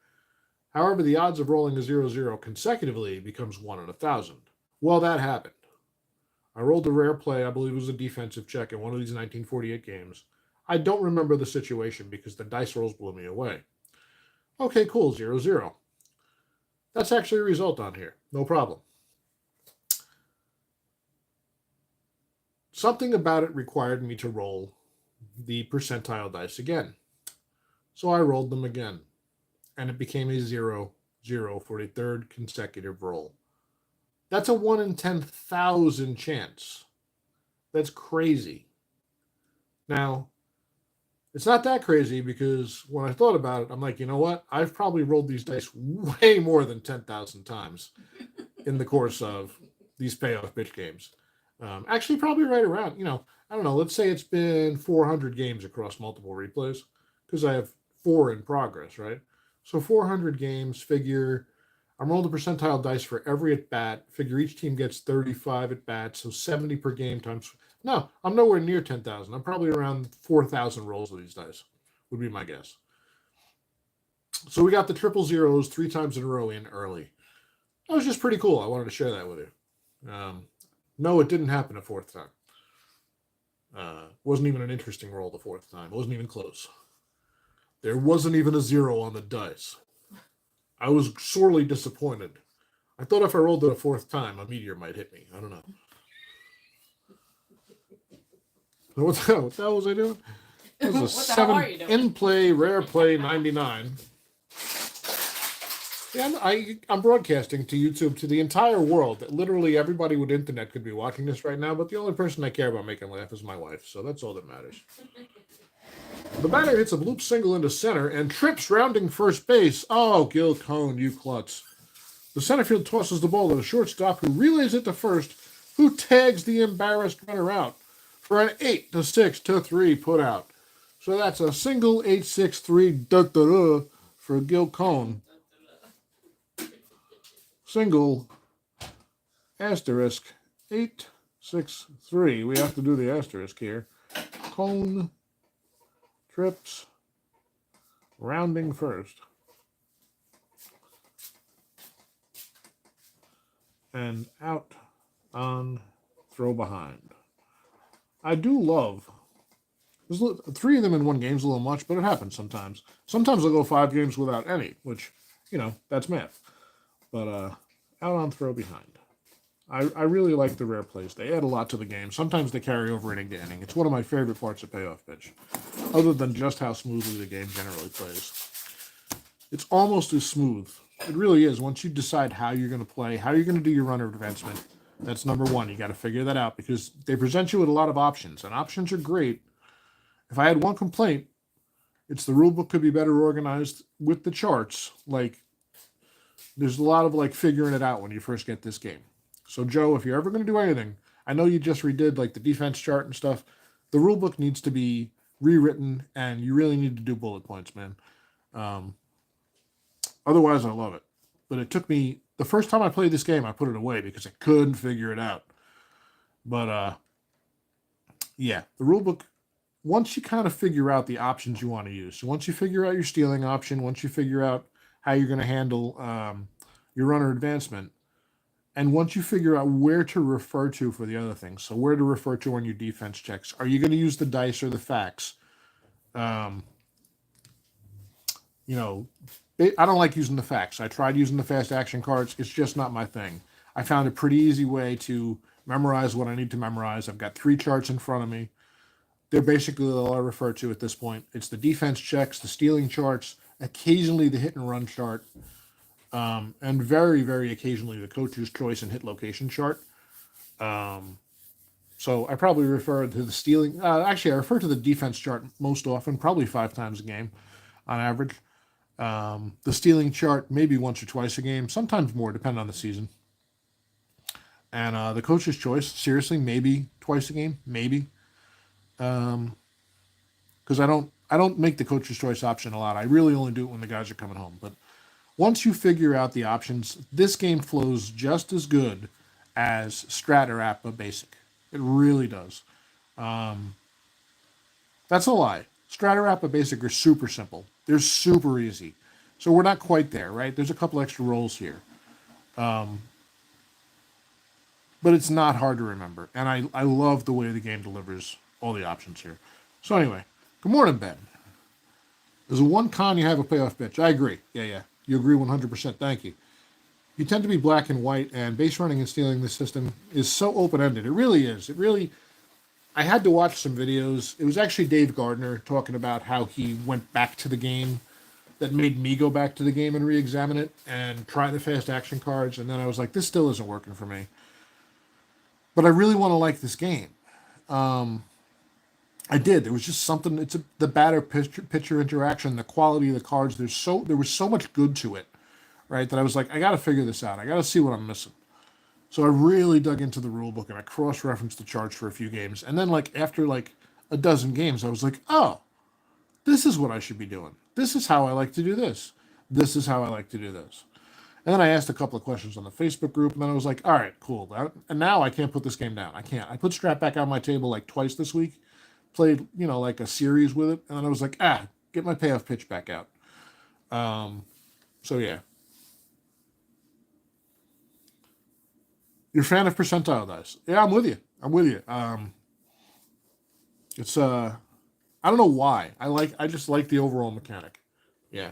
However, the odds of rolling a 0-0 consecutively becomes 1 in 1,000. Well, that happened. I rolled a rare play. I believe it was a defensive check in one of these 1948 games. I don't remember the situation because the dice rolls blew me away. Okay, cool, 0-0. That's actually a result on here. No problem. Something about it required me to roll the percentile dice again. So I rolled them again. And it became a 0-0 for a 3rd consecutive roll. That's a 1 in 10,000 chance. That's crazy. Now, it's not that crazy because when I thought about it, I'm like, you know what? I've probably rolled these dice way more than 10,000 times in the course of these payoff pitch games. Actually, probably right around, I don't know. Let's say it's been 400 games across multiple replays because I have 4 in progress, right? So 400 games, figure I'm rolling the percentile dice for every at-bat. Figure each team gets 35 at-bats, so 70 per game times. No, I'm nowhere near 10,000. I'm probably around 4,000 rolls of these dice, would be my guess. So we got the triple zeros 3 times in a row in early. That was just pretty cool. I wanted to share that with you. No, it didn't happen a fourth time. Wasn't even an interesting roll the fourth time. It wasn't even close. There wasn't even a zero on the dice. I was sorely disappointed. I thought if I rolled it a fourth time, a meteor might hit me. I don't know. What the hell was I doing? That was a What the hell are you doing? in play, rare play 99. Yeah, I'm broadcasting to YouTube to the entire world. That literally everybody with internet could be watching this right now, but the only person I care about making laugh is my wife, so that's all that matters. The batter hits a bloop single into center and trips rounding first base. Oh, Gil Cone, you klutz. The center field tosses the ball to the shortstop, who relays it to first, who tags the embarrassed runner out for an 8-6-3 put out. So that's a single 8-6-3 for Gil Cone. Single asterisk 8-6-3. We have to do the asterisk here. Cone trips rounding first. And out on throw behind. I do love. There's 3 of them in one game is a little much, but it happens sometimes. Sometimes I'll go 5 games without any, which, that's math. But out on throw behind. I really like the rare plays. They add a lot to the game. Sometimes they carry over inning to inning. It's one of my favorite parts of Payoff Pitch, other than just how smoothly the game generally plays. It's almost as smooth. It really is. Once you decide how you're going to play, how you're going to do your runner advancement, that's number one. You got to figure that out because they present you with a lot of options, and options are great. If I had one complaint, it's the rule book could be better organized with the charts. Like, there's a lot of figuring it out when you first get this game. So Joe, if you're ever going to do anything, I know you just redid the defense chart and stuff. The rule book needs to be rewritten, and you really need to do bullet points, man. Otherwise, I love it. But it took me the first time I played this game, I put it away because I couldn't figure it out. But yeah, the rule book. Once you kind of figure out the options you want to use, so once you figure out your stealing option, once you figure out how you're going to handle your runner advancement, and once you figure out where to refer to for the other things, so where to refer to on your defense checks, are you going to use the dice or the facts? I don't like using the facts. I tried using the fast action cards. It's just not my thing. I found a pretty easy way to memorize what I need to memorize. I've got 3 charts in front of me. They're basically all I refer to at this point. It's the defense checks, the stealing charts, occasionally the hit and run chart, and very, very occasionally the coach's choice and hit location chart. So I probably refer to the stealing. Actually, I refer to the defense chart most often, probably 5 times a game on average. The stealing chart maybe once or twice a game, sometimes more, depending on the season. And the coach's choice, seriously, maybe twice a game, maybe. Because I don't make the coach's choice option a lot. I really only do it when the guys are coming home. But once you figure out the options, this game flows just as good as Strat or Appa Basic. It really does. That's a lie. Strat or Appa Basic are super simple. They're super easy. So we're not quite there, right? There's a couple extra rolls here. But it's not hard to remember. And I love the way the game delivers all the options here. So anyway, good morning, Ben. There's a one con you have a Payoff pitch. I agree. Yeah. You agree 100%. Thank you. You tend to be black and white, and base running and stealing this system is so open-ended. It really is. I had to watch some videos. It was actually Dave Gardner talking about how he went back to the game that made me go back to the game and re-examine it and try the fast action cards. And then I was like, this still isn't working for me. But I really want to like this game. I did. There was just something. The batter pitcher interaction, the quality of the cards. There was so much good to it, right? That I was like, I got to figure this out. I got to see what I'm missing. So I really dug into the rule book and I cross-referenced the charts for a few games. And then after a dozen games, I was like, oh, this is what I should be doing. This is how I like to do this. This is how I like to do this. And then I asked a couple of questions on the Facebook group, and then I was like, all right, cool. And now I can't put this game down. I can't. I put Strat back on my table like twice this week, played, like a series with it, and then I was like, get my payoff pitch back out. So yeah. You're a fan of percentile dice. Yeah, I'm with you. I'm with you. It's I don't know why. I just like the overall mechanic. Yeah.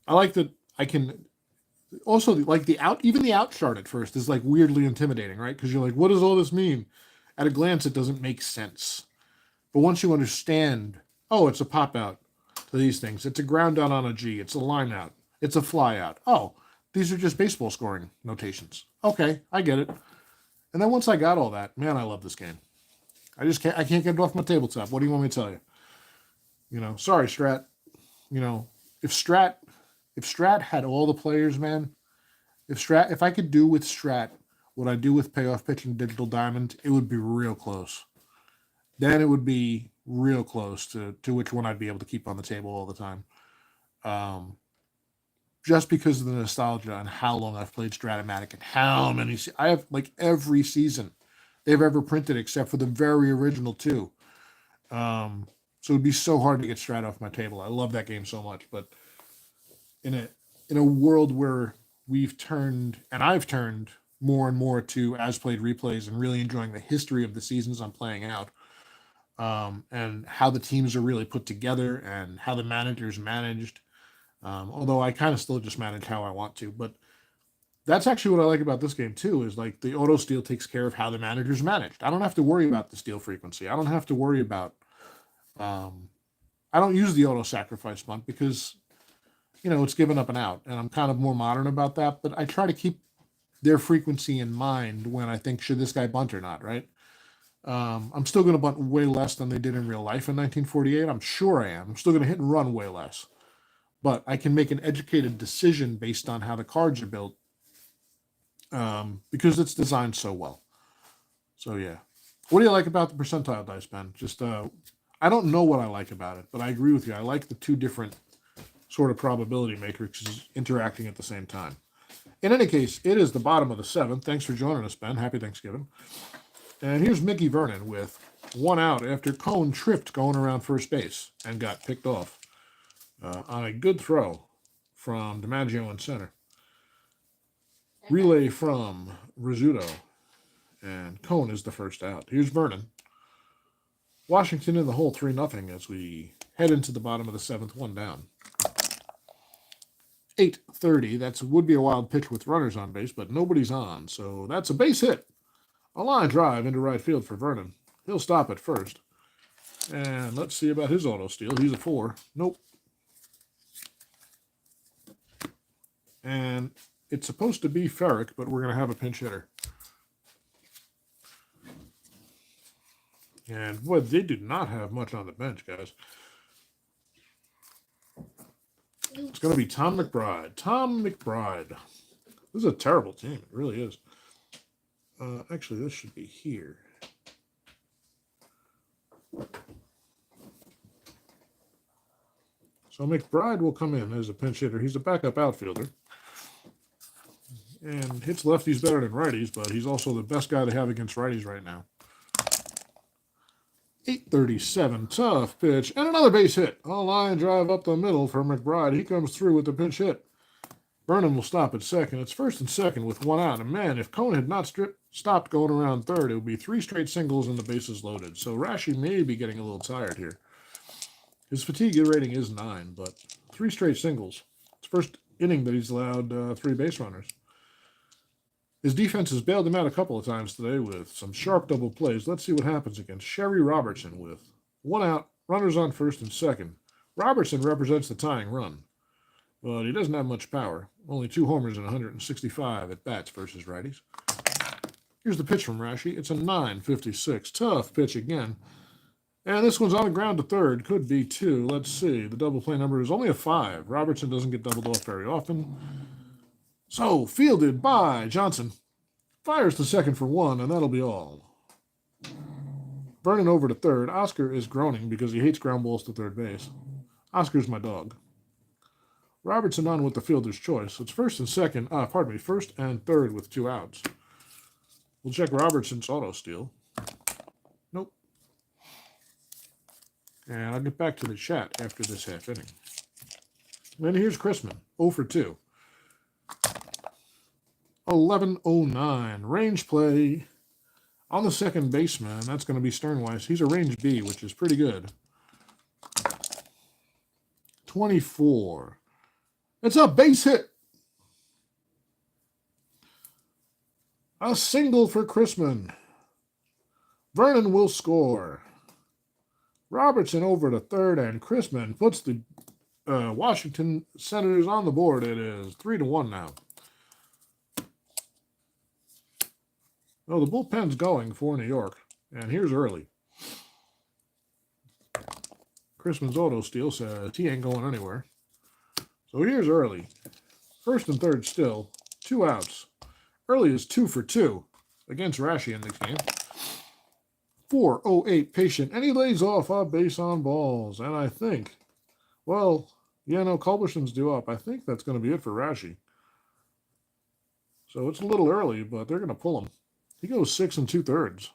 I like that I can also like even the out chart at first is like weirdly intimidating, right? Because you're like, what does all this mean? At a glance, it doesn't make sense. But once you understand, oh, it's a pop out to these things. It's a ground out on a G. It's a line out. It's a fly out. Oh, these are just baseball scoring notations. Okay, I get it. And then once I got all that, man, I love this game. I can't get it off my tabletop. What do you want me to tell you? Sorry, Strat. If Strat had all the players, man, if I could do with Strat what I do with Payoff Pitching Digital Diamond, it would be real close. Then it would be real close to which one I'd be able to keep on the table all the time. Just because of the nostalgia and how long I've played Stratomatic and how many I have like every season they've ever printed except for the very original two. So it'd be so hard to get Strat off my table. I love that game so much, but in a world where I've turned more and more to as played replays and really enjoying the history of the seasons I'm playing out, and how the teams are really put together and how the managers managed. Although I kind of still just manage how I want to, but that's actually what I like about this game too. Is like the auto steal takes care of how the manager's managed. I don't have to worry about the steal frequency. I don't have to worry about. I don't use the auto sacrifice bunt because it's given up and out, and I'm kind of more modern about that. But I try to keep their frequency in mind when I think should this guy bunt or not, right? I'm still going to bunt way less than they did in real life in 1948. I'm sure I am. I'm still going to hit and run way less. But I can make an educated decision based on how the cards are built because it's designed so well. So, yeah. What do you like about the percentile dice, Ben? Just, I don't know what I like about it, but I agree with you. I like the two different sort of probability matrices interacting at the same time. In any case, it is the bottom of the seventh. Thanks for joining us, Ben. Happy Thanksgiving. And here's Mickey Vernon with one out after Cone tripped going around first base and got picked off on a good throw from DiMaggio in center. Relay from Rizzuto, and Cone is the first out. Here's Vernon. Washington in the hole 3-0 as we head into the bottom of the seventh, one down. 8:30. That would be a wild pitch with runners on base, but nobody's on, so that's a base hit. A line drive into right field for Vernon. He'll stop at first. And let's see about his auto steal. He's a 4. Nope. And it's supposed to be Ferrick, but we're going to have a pinch hitter. And boy, they do not have much on the bench, guys. It's going to be Tom McBride. Tom McBride. This is a terrible team. It really is. Actually, this should be here. So McBride will come in as a pinch hitter. He's a backup outfielder. And hits lefties better than righties, but he's also the best guy to have against righties right now. 8:37, tough pitch, and another base hit. A line drive up the middle for McBride. He comes through with the pinch hit. Vernon will stop at second. It's first and second with one out. And man, if Cone had not stopped going around third, it would be 3 straight singles and the bases loaded. So Rashi may be getting a little tired here. His fatigue rating is 9, but 3 straight singles. It's first inning that he's allowed 3 base runners. His defense has bailed him out a couple of times today with some sharp double plays. Let's see what happens against Sherry Robertson with one out, runners on first and second. Robertson represents the tying run, but he doesn't have much power. Only 2 homers and 165 at bats versus righties. Here's the pitch from Rashi. It's a 9.56. Tough pitch again. And this one's on the ground to third. Could be 2. Let's see. The double play number is only a 5. Robertson doesn't get doubled off very often. So, fielded by Johnson. Fires to second for 1, and that'll be all. Vernon over to third. Oscar is groaning because he hates ground balls to third base. Oscar's my dog. Robertson on with the fielder's choice. It's first and second. First and third with 2 outs. We'll check Robertson's auto steal. Nope. And I'll get back to the chat after this half inning. And here's Chrisman, 0 for 2. 11:09. Range play on the second baseman. That's going to be Sternweiss. He's a range B, which is pretty good. 24. It's a base hit. A single for Chrisman. Vernon will score. Robertson over to third, and Chrisman puts the Washington Senators on the board. It is 3-1 now. Oh, the bullpen's going for New York, and here's early. Chrisman's auto steal says he ain't going anywhere. So here's early. First and third still. 2 outs. Early is 2 for 2 against Rashi in this game. 4:08 patient, and he lays off a base on balls. And I think, well, yeah, no, Culberson's due up. I think that's going to be it for Rashi. So it's a little early, but they're going to pull him. He goes 6 2/3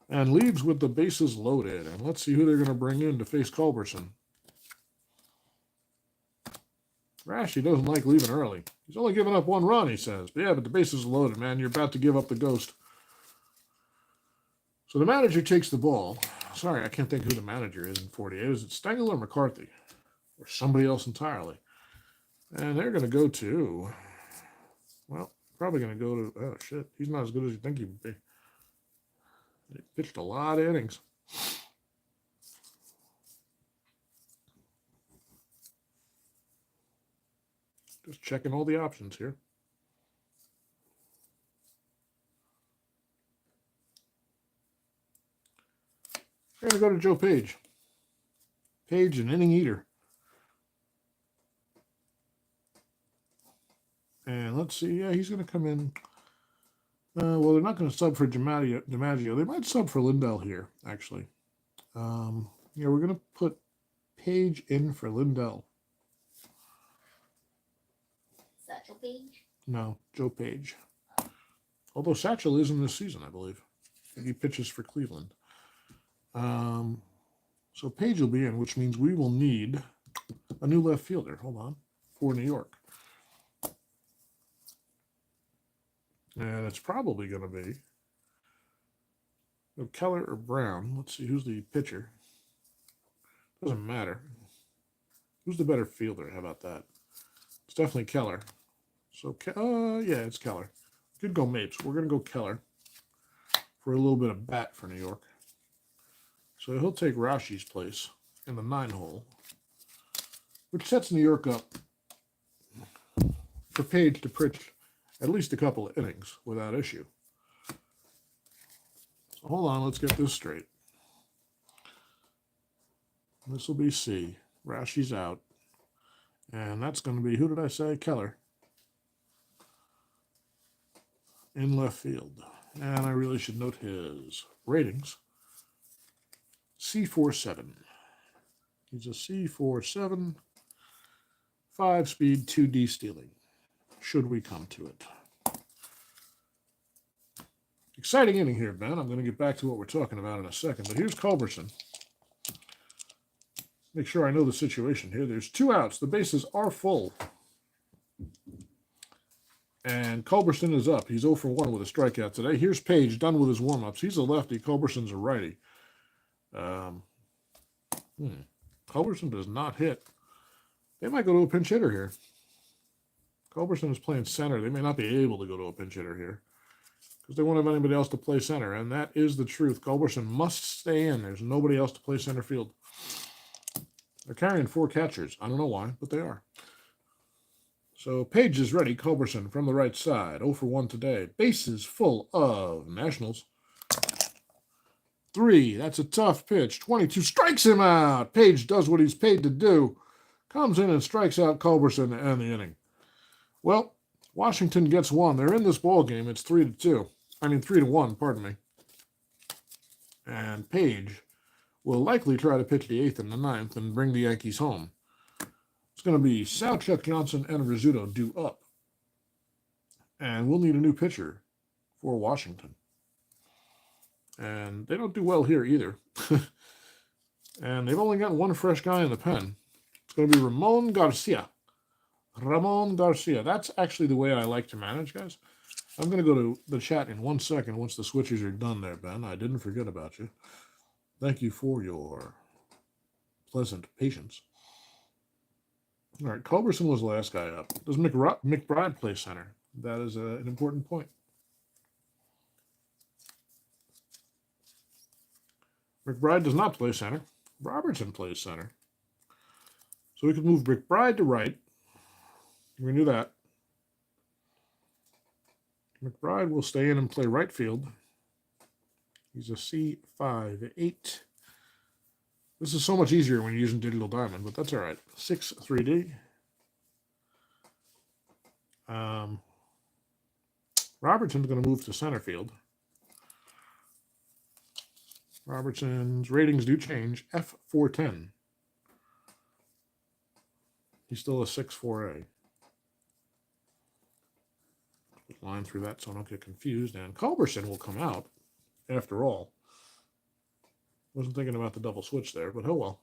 and leaves with the bases loaded. And let's see who they're going to bring in to face Culberson. Rashi doesn't like leaving early. He's only given up 1 run, he says. But yeah, but the bases are loaded, man. You're about to give up the ghost. So the manager takes the ball. Sorry, I can't think who the manager is in 48. Is it Stengel or McCarthy? Or somebody else entirely? And they're going to go to, well, probably going to go to, oh, shit. He's not as good as you think he would be. He pitched a lot of innings. Just checking all the options here. We're going to go to Joe Page. Page, an inning eater. And let's see. Yeah, he's going to come in. Well, they're not going to sub for DiMaggio. They might sub for Lindell here, actually. Yeah, we're going to put Page in for Lindell. Satchel Page? No, Joe Page. Although Satchel is in this season, I believe. He pitches for Cleveland. So Page will be in, which means we will need a new left fielder. Hold on. For New York. And it's probably going to be Keller or Brown. Let's see who's the pitcher. Doesn't matter. Who's the better fielder? How about that? It's definitely Keller. So, yeah, it's Keller. Could go Mapes. We're going to go Keller for a little bit of bat for New York. So he'll take Rashi's place in the 9-hole, which sets New York up for Page to pitch at least a couple of innings without issue. So hold on, let's get this straight. This will be C. Rashi's out. And that's going to be, who did I say? Keller. In left field. And I really should note his ratings. C47. He's a C47. 5-speed, 2D stealing. Should we come to it. Exciting inning here, Ben. I'm going to get back to what we're talking about in a second. But here's Culberson. Make sure I know the situation here. There's 2 outs. The bases are full. And Culberson is up. He's 0 for 1 with a strikeout today. Here's Page done with his warm-ups. He's a lefty. Culberson's a righty. Culberson does not hit. They might go to a pinch hitter here. Culberson is playing center. They may not be able to go to a pinch hitter here because they won't have anybody else to play center, and that is the truth. Culberson must stay in. There's nobody else to play center field. They're carrying 4 catchers. I don't know why, but they are. So Page is ready. Culberson from the right side. 0 for 1 today. Bases full of Nationals. 3. That's a tough pitch. 22 strikes him out. Page does what he's paid to do. Comes in and strikes out Culberson to end the inning. Well, Washington gets 1. They're in this ball game. It's 3-2. I mean 3-1, pardon me. And Page will likely try to pitch the 8th and the 9th and bring the Yankees home. It's going to be Sowchuk, Johnson, and Rizzuto due up. And we'll need a new pitcher for Washington. And they don't do well here either. And they've only got one fresh guy in the pen. It's going to be Ramon Garcia. Ramon Garcia. That's actually the way I like to manage, guys. I'm going to go to the chat in 1 second once the switches are done there, Ben. I didn't forget about you. Thank you for your pleasant patience. All right, Culberson was the last guy up. Does McBride play center? That is an important point. McBride does not play center. Robertson plays center. So we could move McBride to right. We knew that. McBride will stay in and play right field. He's a C5-8. This is so much easier when you're using Digital Diamond, but that's all right. 6-3D. Robertson's going to move to center field. Robertson's ratings do change. F410. He's still a 6-4A. Line through that so I don't get confused. And Culberson will come out after all. Wasn't thinking about the double switch there, but oh well.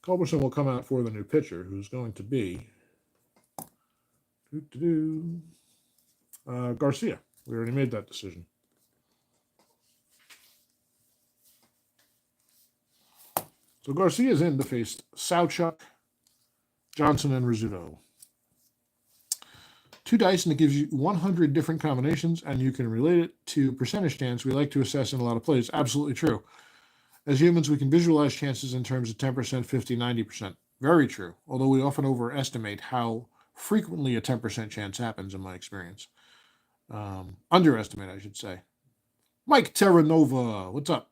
Culberson will come out for the new pitcher, who's going to be Garcia. We already made that decision. So Garcia's in to face Sowchuk, Johnson, and Rizzuto. 2 dice, and it gives you 100 different combinations, and you can relate it to percentage chance we like to assess in a lot of plays. Absolutely true. As humans, we can visualize chances in terms of 10%, 50, 90%. Very true, although we often overestimate how frequently a 10% chance happens, in my experience. Underestimate, I should say. Mike Terranova, what's up?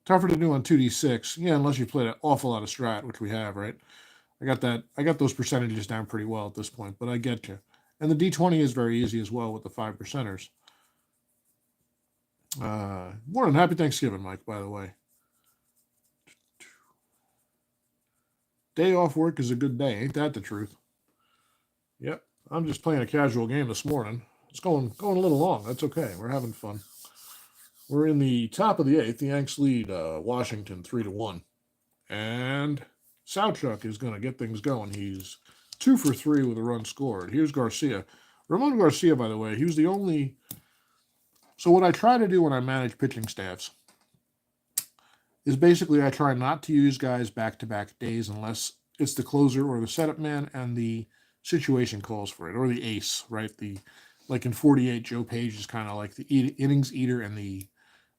Tougher to do on 2D6. Yeah, unless you played an awful lot of strat, which we have, right? I got those percentages down pretty well at this point, but I get you. And the D20 is very easy as well with the 5%ers. More than happy Thanksgiving, Mike, by the way. Day off work is a good day. Ain't that the truth? Yep. I'm just playing a casual game this morning. It's going a little long. That's okay. We're having fun. We're in the top of the 8th. The Yanks lead Washington 3-1. And Sowchuk is going to get things going. He's 2 for 3 with a run scored. Here's Garcia. Ramon Garcia, by the way, he was the only... So what I try to do when I manage pitching staffs is basically I try not to use guys back-to-back days unless it's the closer or the setup man and the situation calls for it, or the ace, right? Like in 48, Joe Page is kind of like the innings eater and the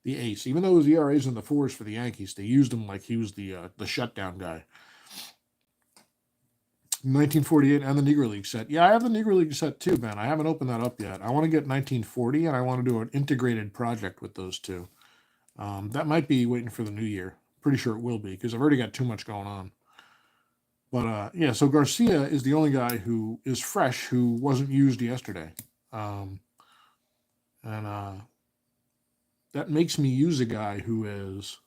ace. Even though his ERA is in the 4s for the Yankees, they used him like he was the shutdown guy. 1948 and the Negro League set. Yeah, I have the Negro League set too, Ben. I haven't opened that up yet. I want to get 1940, and I want to do an integrated project with those two. That might be waiting for the new year. Pretty sure it will be, because I've already got too much going on. But, yeah, so Garcia is the only guy who is fresh who wasn't used yesterday. That makes me use a guy who is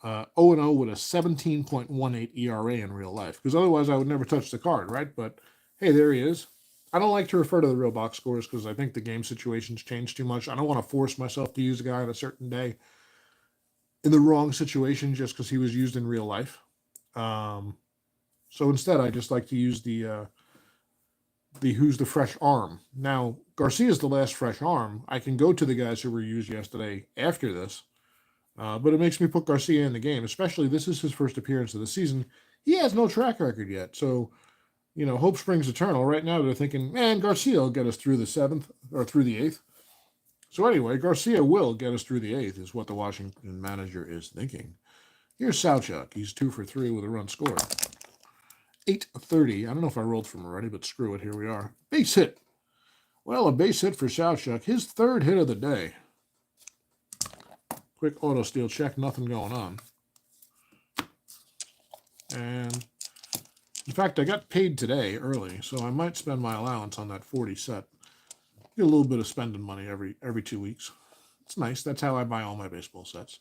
0-0 with a 17.18 ERA in real life, because otherwise I would never touch the card, right? But hey, there he is. I don't like to refer to the real box scores because I think the game situations change too much. I don't want to force myself to use a guy on a certain day in the wrong situation just because he was used in real life. So instead, I just like to use the who's the fresh arm. Now, Garcia's the last fresh arm. I can go to the guys who were used yesterday after this. But it makes me put Garcia in the game, especially this is his first appearance of the season. He has no track record yet. So, hope springs eternal. Right now they're thinking, man, Garcia will get us through the 7th or through the 8th. So anyway, Garcia will get us through the 8th is what the Washington manager is thinking. Here's Sowchuk. He's 2 for 3 with a run scored. 8:30. I don't know if I rolled from already, but screw it. Here we are. Base hit. Well, a base hit for Sowchuk. His 3rd hit of the day. Quick auto steal check, nothing going on. And in fact, I got paid today early, so I might spend my allowance on that 40 set. Get a little bit of spending money every 2 weeks. It's nice. That's how I buy all my baseball sets.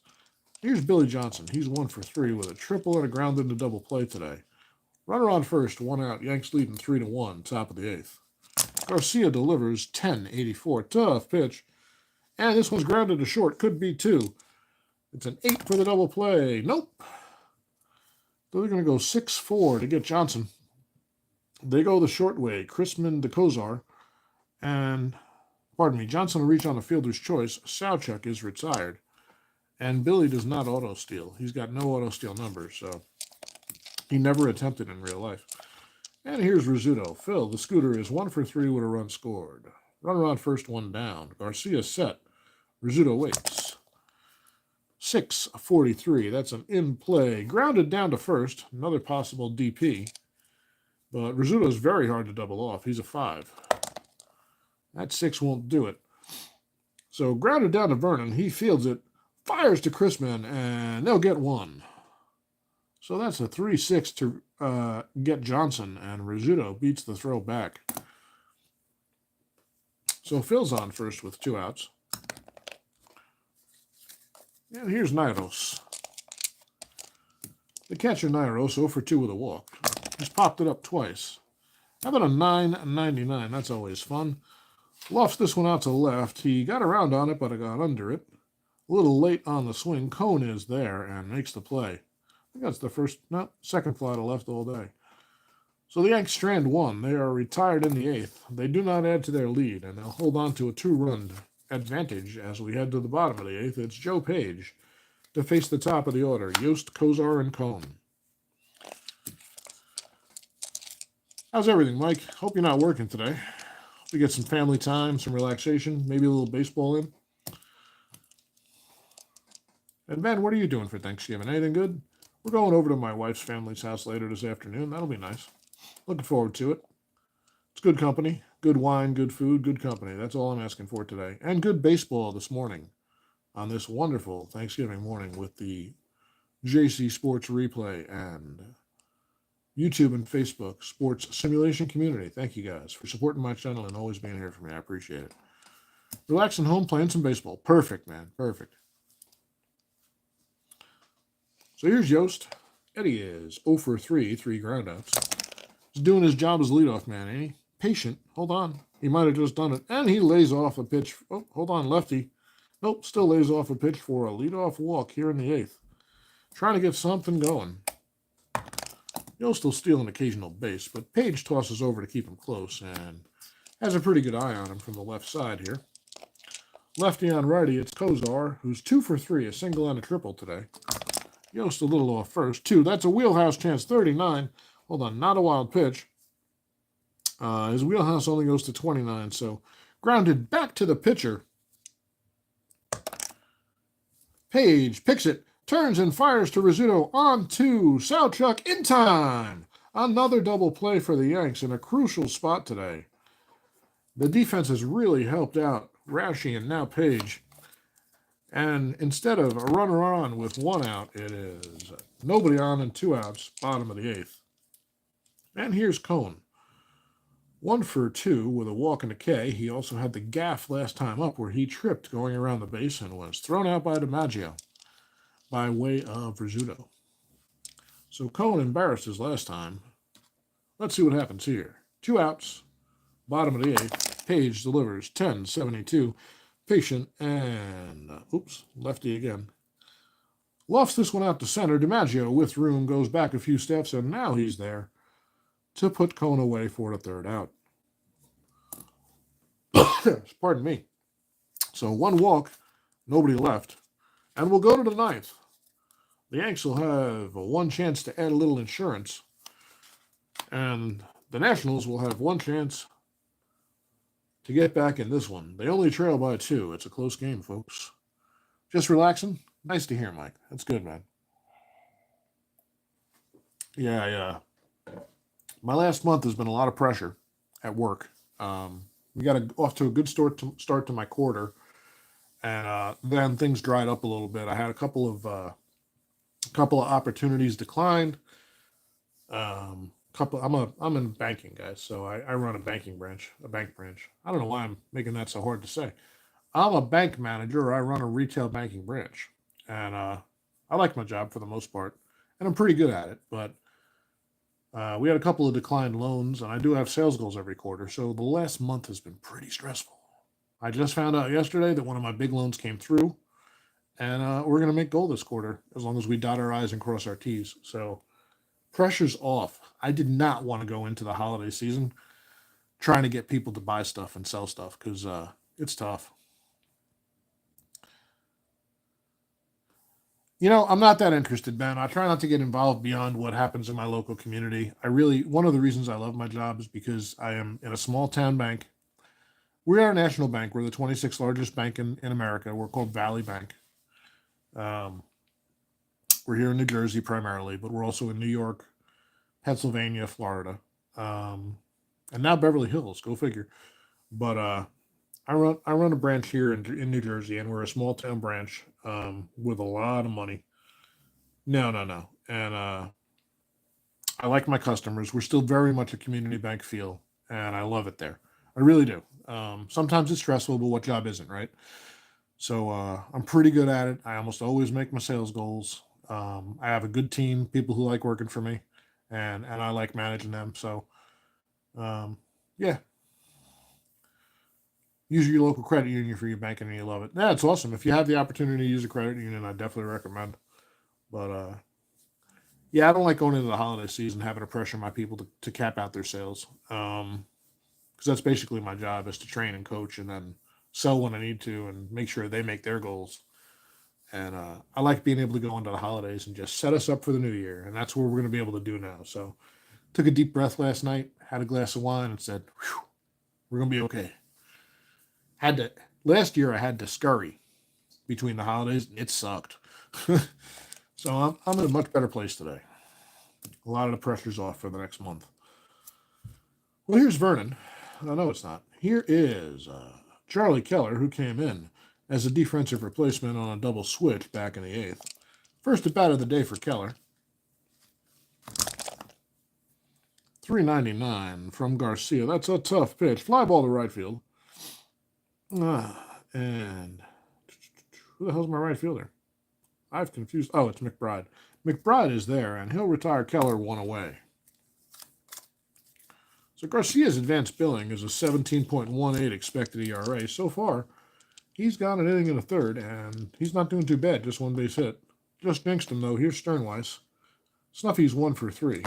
Here's Billy Johnson. He's 1 for 3 with a triple and a ground into double play today. Runner on first, 1 out. Yanks leading 3-1, top of the 8th. Garcia delivers 10-84. Tough pitch. And this one's grounded to short. Could be 2. It's an 8 for the double play. Nope. So they're going to go 6-4 to get Johnson. They go the short way. Chrisman to Kozar. And, pardon me, Johnson will reach on the fielder's choice. Sowchuk is retired. And Billy does not auto steal. He's got no auto steal numbers, so he never attempted in real life. And here's Rizzuto. Phil, the scooter, is 1 for 3 with a run scored. Runner on first, 1 down. Garcia set. Rizzuto waits. 6-43. That's an in play. Grounded down to first. Another possible DP. But Rizzuto is very hard to double off. He's a 5. That 6 won't do it. So grounded down to Vernon. He fields it. Fires to Chrisman, and they'll get 1. So that's a 3-6 to get Johnson, and Rizzuto beats the throw back. So Phil's on first with 2 outs. And here's Nairos. The catcher Nairos 0 for 2 with a walk. He's popped it up twice. How about a 9.99? That's always fun. Lofts this one out to left. He got around on it, but I got under it. A little late on the swing. Cone is there and makes the play. I think that's the second fly to left all day. So the Yanks strand 1. They are retired in the 8th. They do not add to their lead, and they'll hold on to a 2-run advantage as we head to the bottom of the 8th. It's Joe Page to face the top of the order. Yost, Kozar, and Cone. How's everything, Mike? Hope you're not working today. Hope you get some family time, some relaxation, maybe a little baseball in. And Ben, what are you doing for Thanksgiving? Anything good? We're going over to my wife's family's house later this afternoon. That'll be nice. Looking forward to it. It's good company, good wine, good food, good company. That's all I'm asking for today. And good baseball this morning on this wonderful Thanksgiving morning with the JC Sports Replay and YouTube and Facebook Sports Simulation Community. Thank you guys for supporting my channel and always being here for me. I appreciate it. Relaxing home, playing some baseball. Perfect, man. Perfect. So here's Yost. Eddie is 0 for 3, 3 groundouts. He's doing his job as leadoff man, ain't he? Patient. Hold on. He might have just done it. And he lays off a pitch. Oh, hold on, lefty. Nope, still lays off a pitch for a leadoff walk here in the 8th. Trying to get something going. Yost will steal an occasional base, but Page tosses over to keep him close and has a pretty good eye on him from the left side here. Lefty on righty, it's Kozar, who's 2 for 3, a single and a triple today. Yost a little off first, 2. That's a wheelhouse chance, 39. Hold on, not a wild pitch. His wheelhouse only goes to 29, so grounded back to the pitcher. Page picks it, turns and fires to Rizzuto on 2. Sowchuk in time. Another double play for the Yanks in a crucial spot today. The defense has really helped out Rashi and now Page. And instead of a runner on with 1 out, it is nobody on and 2 outs, bottom of the 8th. And here's Cone. 1 for 2 with a walk and a K. He also had the gaff last time up where he tripped going around the base and was thrown out by DiMaggio by way of Rizzuto. So Cone embarrassed his last time. Let's see what happens here. 2 outs, bottom of the 8th. Page delivers 10-72. Patient and, lefty again. Lofts this one out to center. DiMaggio with room goes back a few steps, and now he's there to put Cone away for the 3rd out. Pardon me. So 1 walk, nobody left. And we'll go to the 9th. The Yanks will have 1 chance to add a little insurance. And the Nationals will have 1 chance to get back in this one. They only trail by 2. It's a close game, folks. Just relaxing? Nice to hear, Mike. That's good, man. Yeah. My last month has been a lot of pressure at work. We got off to a good start to my quarter, and then things dried up a little bit. I had a couple of opportunities declined. I'm in banking, guys, so I run a bank branch. I don't know why I'm making that so hard to say. I'm a bank manager. I run a retail banking branch, and I like my job for the most part, and I'm pretty good at it. But we had a couple of declined loans, and I do have sales goals every quarter. So the last month has been pretty stressful. I just found out yesterday that one of my big loans came through, and we're going to make goal this quarter as long as we dot our I's and cross our T's. So pressure's off. I did not want to go into the holiday season trying to get people to buy stuff and sell stuff because it's tough. I'm not that interested, Ben. I try not to get involved beyond what happens in my local community. One of the reasons I love my job is because I am in a small town bank. We're our national bank. We're the 26th largest bank in America. We're called Valley Bank. Um, we're here in New Jersey primarily, but we're also in New York, Pennsylvania, Florida, and now Beverly Hills. Go figure. But I run a branch here in New Jersey, and we're a small town branch with a lot of money. No, no, no, and I like my customers. We're still very much a community bank feel, and I love it there. I really do. Sometimes it's stressful, but what job isn't, right? So I'm pretty good at it. I almost always make my sales goals. I have a good team, people who like working for me, and I like managing them. So um, yeah, use your local credit union for your banking, and you love it. Yeah, it's awesome. If you have the opportunity to use a credit union, I definitely recommend. But yeah, I don't like going into the holiday season having to pressure my people to cap out their sales. Because that's basically my job is to train and coach and then sell when I need to and make sure they make their goals. And I like being able to go into the holidays and just set us up for the new year. And that's what we're going to be able to do now. So took a deep breath last night, had a glass of wine, and said, "Whew, we're going to be okay." Had to Last year I had to scurry between the holidays, and it sucked. So I'm in a much better place today. A lot of the pressure's off for the next month. Well, here's Vernon. No, it's not. Here is Charlie Keller, who came in as a defensive replacement on a double switch back in the eighth. First at bat of the day for Keller. 399 from Garcia. That's a tough pitch. Fly ball to right field. And who the hell's my right fielder? I've confused. Oh, it's McBride. McBride is there, and he'll retire Keller one away. So Garcia's advanced billing is a 17.18 expected ERA. So far, he's got an inning and a third, and he's not doing too bad. Just one base hit. Just jinxed him, though. Here's Sternweiss. Snuffy's 1 for 3.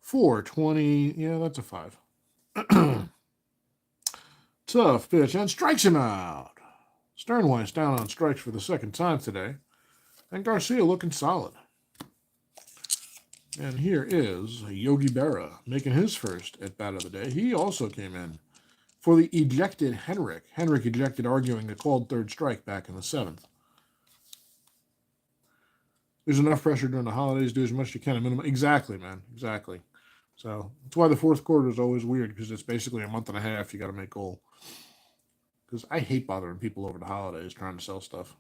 420. Yeah, that's a 5. Tough pitch, and strikes him out. Sternweiss down on strikes for the second time today. And Garcia looking solid. And here is Yogi Berra making his first at bat of the day. He also came in for the ejected Henrik. Henrik ejected, arguing the called third strike back in the seventh. There's enough pressure during the holidays. Do as much as you can at minimum. Exactly, man. Exactly. So that's why the fourth quarter is always weird, because it's basically a month and a half you got to make goal. Because I hate bothering people over the holidays trying to sell stuff.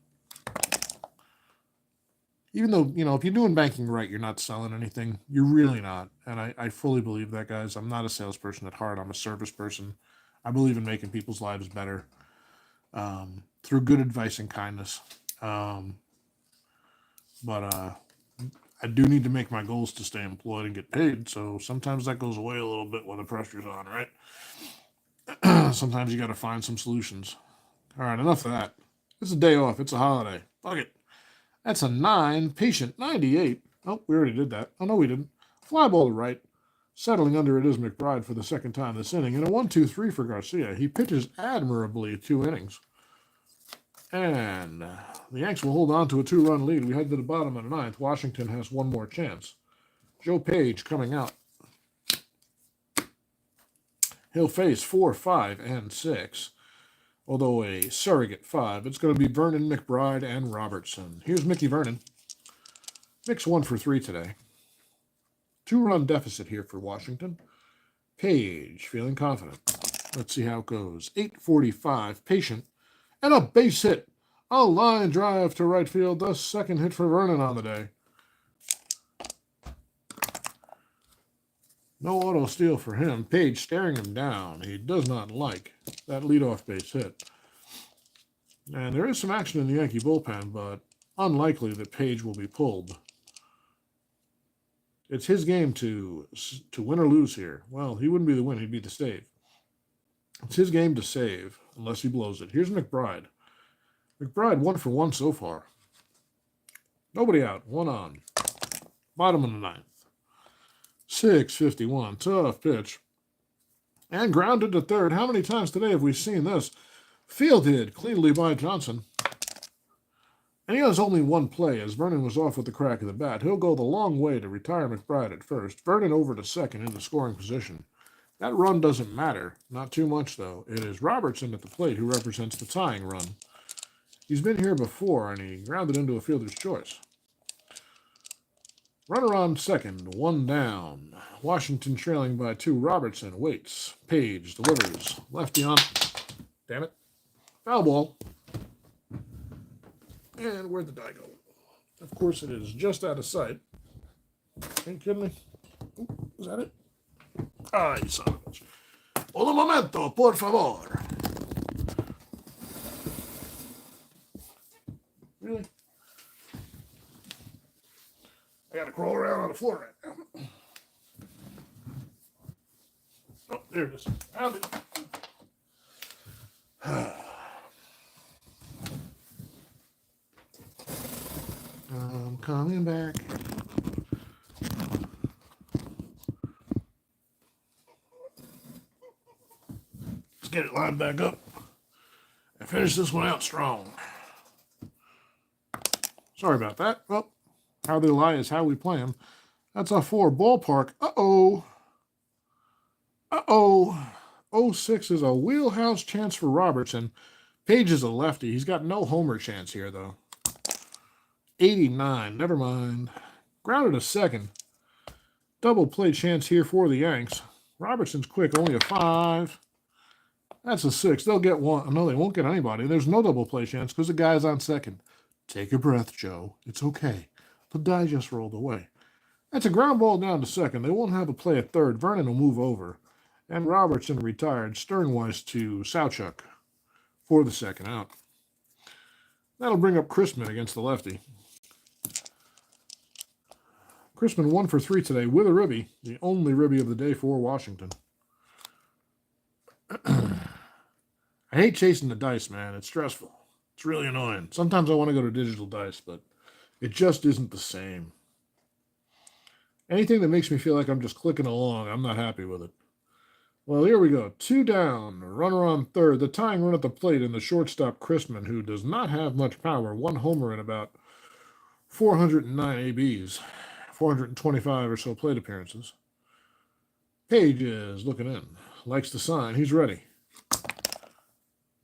Even though, if you're doing banking right, you're not selling anything. You're really not. And I fully believe that, guys. I'm not a salesperson at heart. I'm a service person. I believe in making people's lives better through good advice and kindness. But I do need to make my goals to stay employed and get paid. So sometimes that goes away a little bit when the pressure's on, right? Sometimes you got to find some solutions. All right, enough of that. It's a day off. It's a holiday. Fuck it. That's a 9. Patient 98. Oh, we already did that. Oh, no, we didn't. Fly ball to right. Settling under it is McBride for the second time this inning. And a 1-2-3 for Garcia. He pitches admirably 2 innings. And the Yanks will hold on to a 2-run lead. We head to the bottom of the ninth. Washington has one more chance. Joe Page coming out. He'll face 4, 5, and 6. Although a surrogate 5. It's going to be Vernon, McBride, and Robertson. Here's Mickey Vernon. Mick's 1 for 3 today. 2-run deficit here for Washington. Page feeling confident. Let's see how it goes. 8:45. Patient. And a base hit. A line drive to right field. The second hit for Vernon on the day. No auto steal for him. Page staring him down. He does not like that leadoff base hit. And there is some action in the Yankee bullpen, but unlikely that Page will be pulled. It's his game to win or lose here. Well, he wouldn't be the win, he'd be the save. It's his game to save, unless he blows it. Here's McBride. McBride 1 for 1 so far. Nobody out, 1 on. Bottom of the 9th. 6:51, tough pitch. And grounded to third. How many times today have we seen this? Fielded cleanly by Johnson. And he has only one play as Vernon was off with the crack of the bat. He'll go the long way to retire McBride at first. Vernon over to second into scoring position. That run doesn't matter. Not too much, though. It is Robertson at the plate who represents the tying run. He's been here before, and he grounded into a fielder's choice. Runner on second, 1 down. Washington trailing by 2. Robertson waits. Page delivers. Lefty on. Damn it. Foul ball. And where'd the die go? Of course it is just out of sight. Are you kidding me? Ooh, is that it? Ah, you son of a bitch. Un momento, por favor. Really? I gotta crawl around on the floor right now. Oh, there it is. Found it. I'm coming back. Let's get it lined back up and finish this one out strong. Sorry about that. Well, how they lie is how we play them. That's a 4 ballpark. Uh-oh. Uh-oh. 06 is a wheelhouse chance for Robertson. Page is a lefty. He's got no homer chance here, though. 89. Never mind. Grounded to second. Double play chance here for the Yanks. Robertson's quick. Only a 5. That's a 6. They'll get one. No, they won't get anybody. There's no double play chance because the guy's on second. Take a breath, Joe. It's okay. The die just rolled away. That's a ground ball down to second. They won't have a play at third. Vernon will move over. And Robertson retired. Sternweiss to Sowchuk for the second out. That'll bring up Chrisman against the lefty. Chrisman 1 for 3 today with a ribby. The only ribby of the day for Washington. I hate chasing the dice, man. It's stressful. It's really annoying. Sometimes I want to go to digital dice, but it just isn't the same. Anything that makes me feel like I'm just clicking along, I'm not happy with it. Well, here we go. 2 down. Runner on third. The tying run at the plate in the shortstop Chrisman, who does not have much power. 1 homer in about 409 ABs. 425 or so plate appearances. Page is looking in. Likes the sign. He's ready.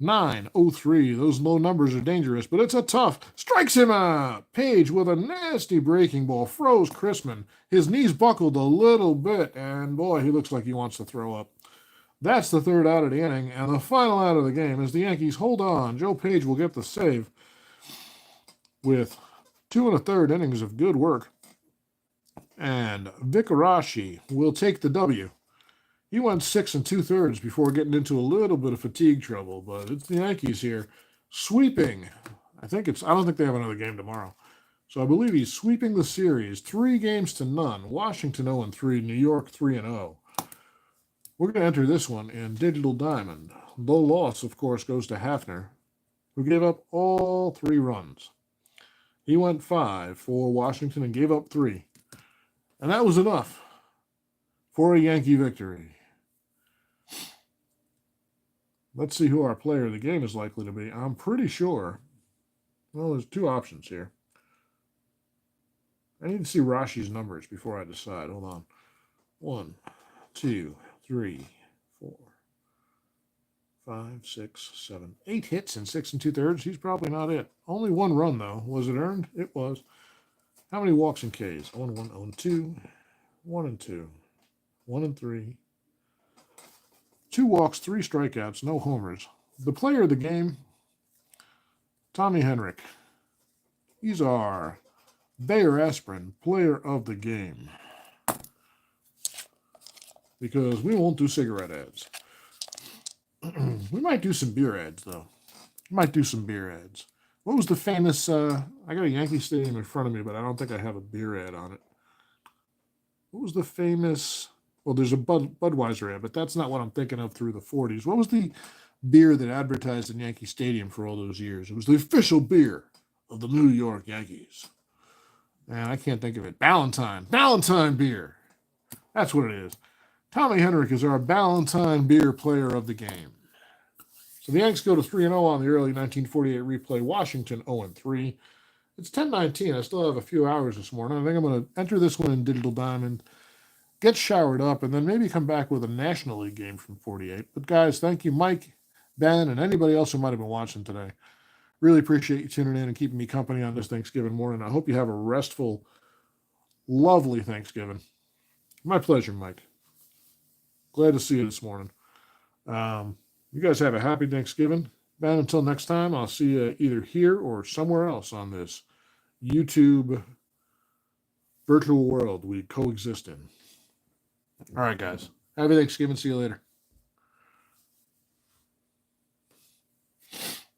9-0-3. Those low numbers are dangerous, but it's a tough. Strikes him out. Page with a nasty breaking ball. Froze Chrisman. His knees buckled a little bit, and boy, he looks like he wants to throw up. That's the 3rd out of the inning, and the final out of the game as the Yankees hold on. Joe Page will get the save with 2 1/3 innings of good work. And Vikarashi will take the W. He went 6 2/3 before getting into a little bit of fatigue trouble, but it's the Yankees here sweeping. I don't think they have another game tomorrow. So I believe he's sweeping the series 3-0. Washington 0-3, New York 3-0. We're going to enter this one in Digital Diamond. The loss, of course, goes to Hafner, who gave up all 3 runs. He went 5 for Washington and gave up 3. And that was enough for a Yankee victory. Let's see who our player of the game is likely to be. I'm pretty sure. Well, there's 2 options here. I need to see Rashi's numbers before I decide. Hold on. 1, 2, 3, 4, 5, 6, 7, 8 hits in 6 2/3. He's probably not it. Only 1 run, though. Was it earned? It was. How many walks and Ks? 1, 1, 0, 2, 1 and 2, 1 and 3. 2 walks, 3 strikeouts, no homers. The player of the game, Tommy Henrik. He's our Bayer Aspirin player of the game. Because we won't do cigarette ads. We might do some beer ads, though. We might do some beer ads. What was the famous? I got a Yankee Stadium in front of me, but I don't think I have a beer ad on it. What was the famous? Well, there's a Budweiser ad, but that's not what I'm thinking of through the 40s. What was the beer that advertised in Yankee Stadium for all those years? It was the official beer of the New York Yankees. And I can't think of it. Ballantine beer. That's what it is. Tommy Henrik is our Ballantine beer player of the game. So the Yanks go to 3-0 on the early 1948 replay. Washington 0-3. It's 10:19. I still have a few hours this morning. I think I'm going to enter this one in Digital Diamond, get showered up, and then maybe come back with a National League game from 48. But guys, thank you, Mike, Ben, and anybody else who might have been watching today. Really appreciate you tuning in and keeping me company on this Thanksgiving morning. I hope you have a restful, lovely Thanksgiving. My pleasure, Mike. Glad to see you this morning. You guys have a happy Thanksgiving. Ben, until next time, I'll see you either here or somewhere else on this YouTube virtual world we coexist in. All right, guys. Happy Thanksgiving. See you later.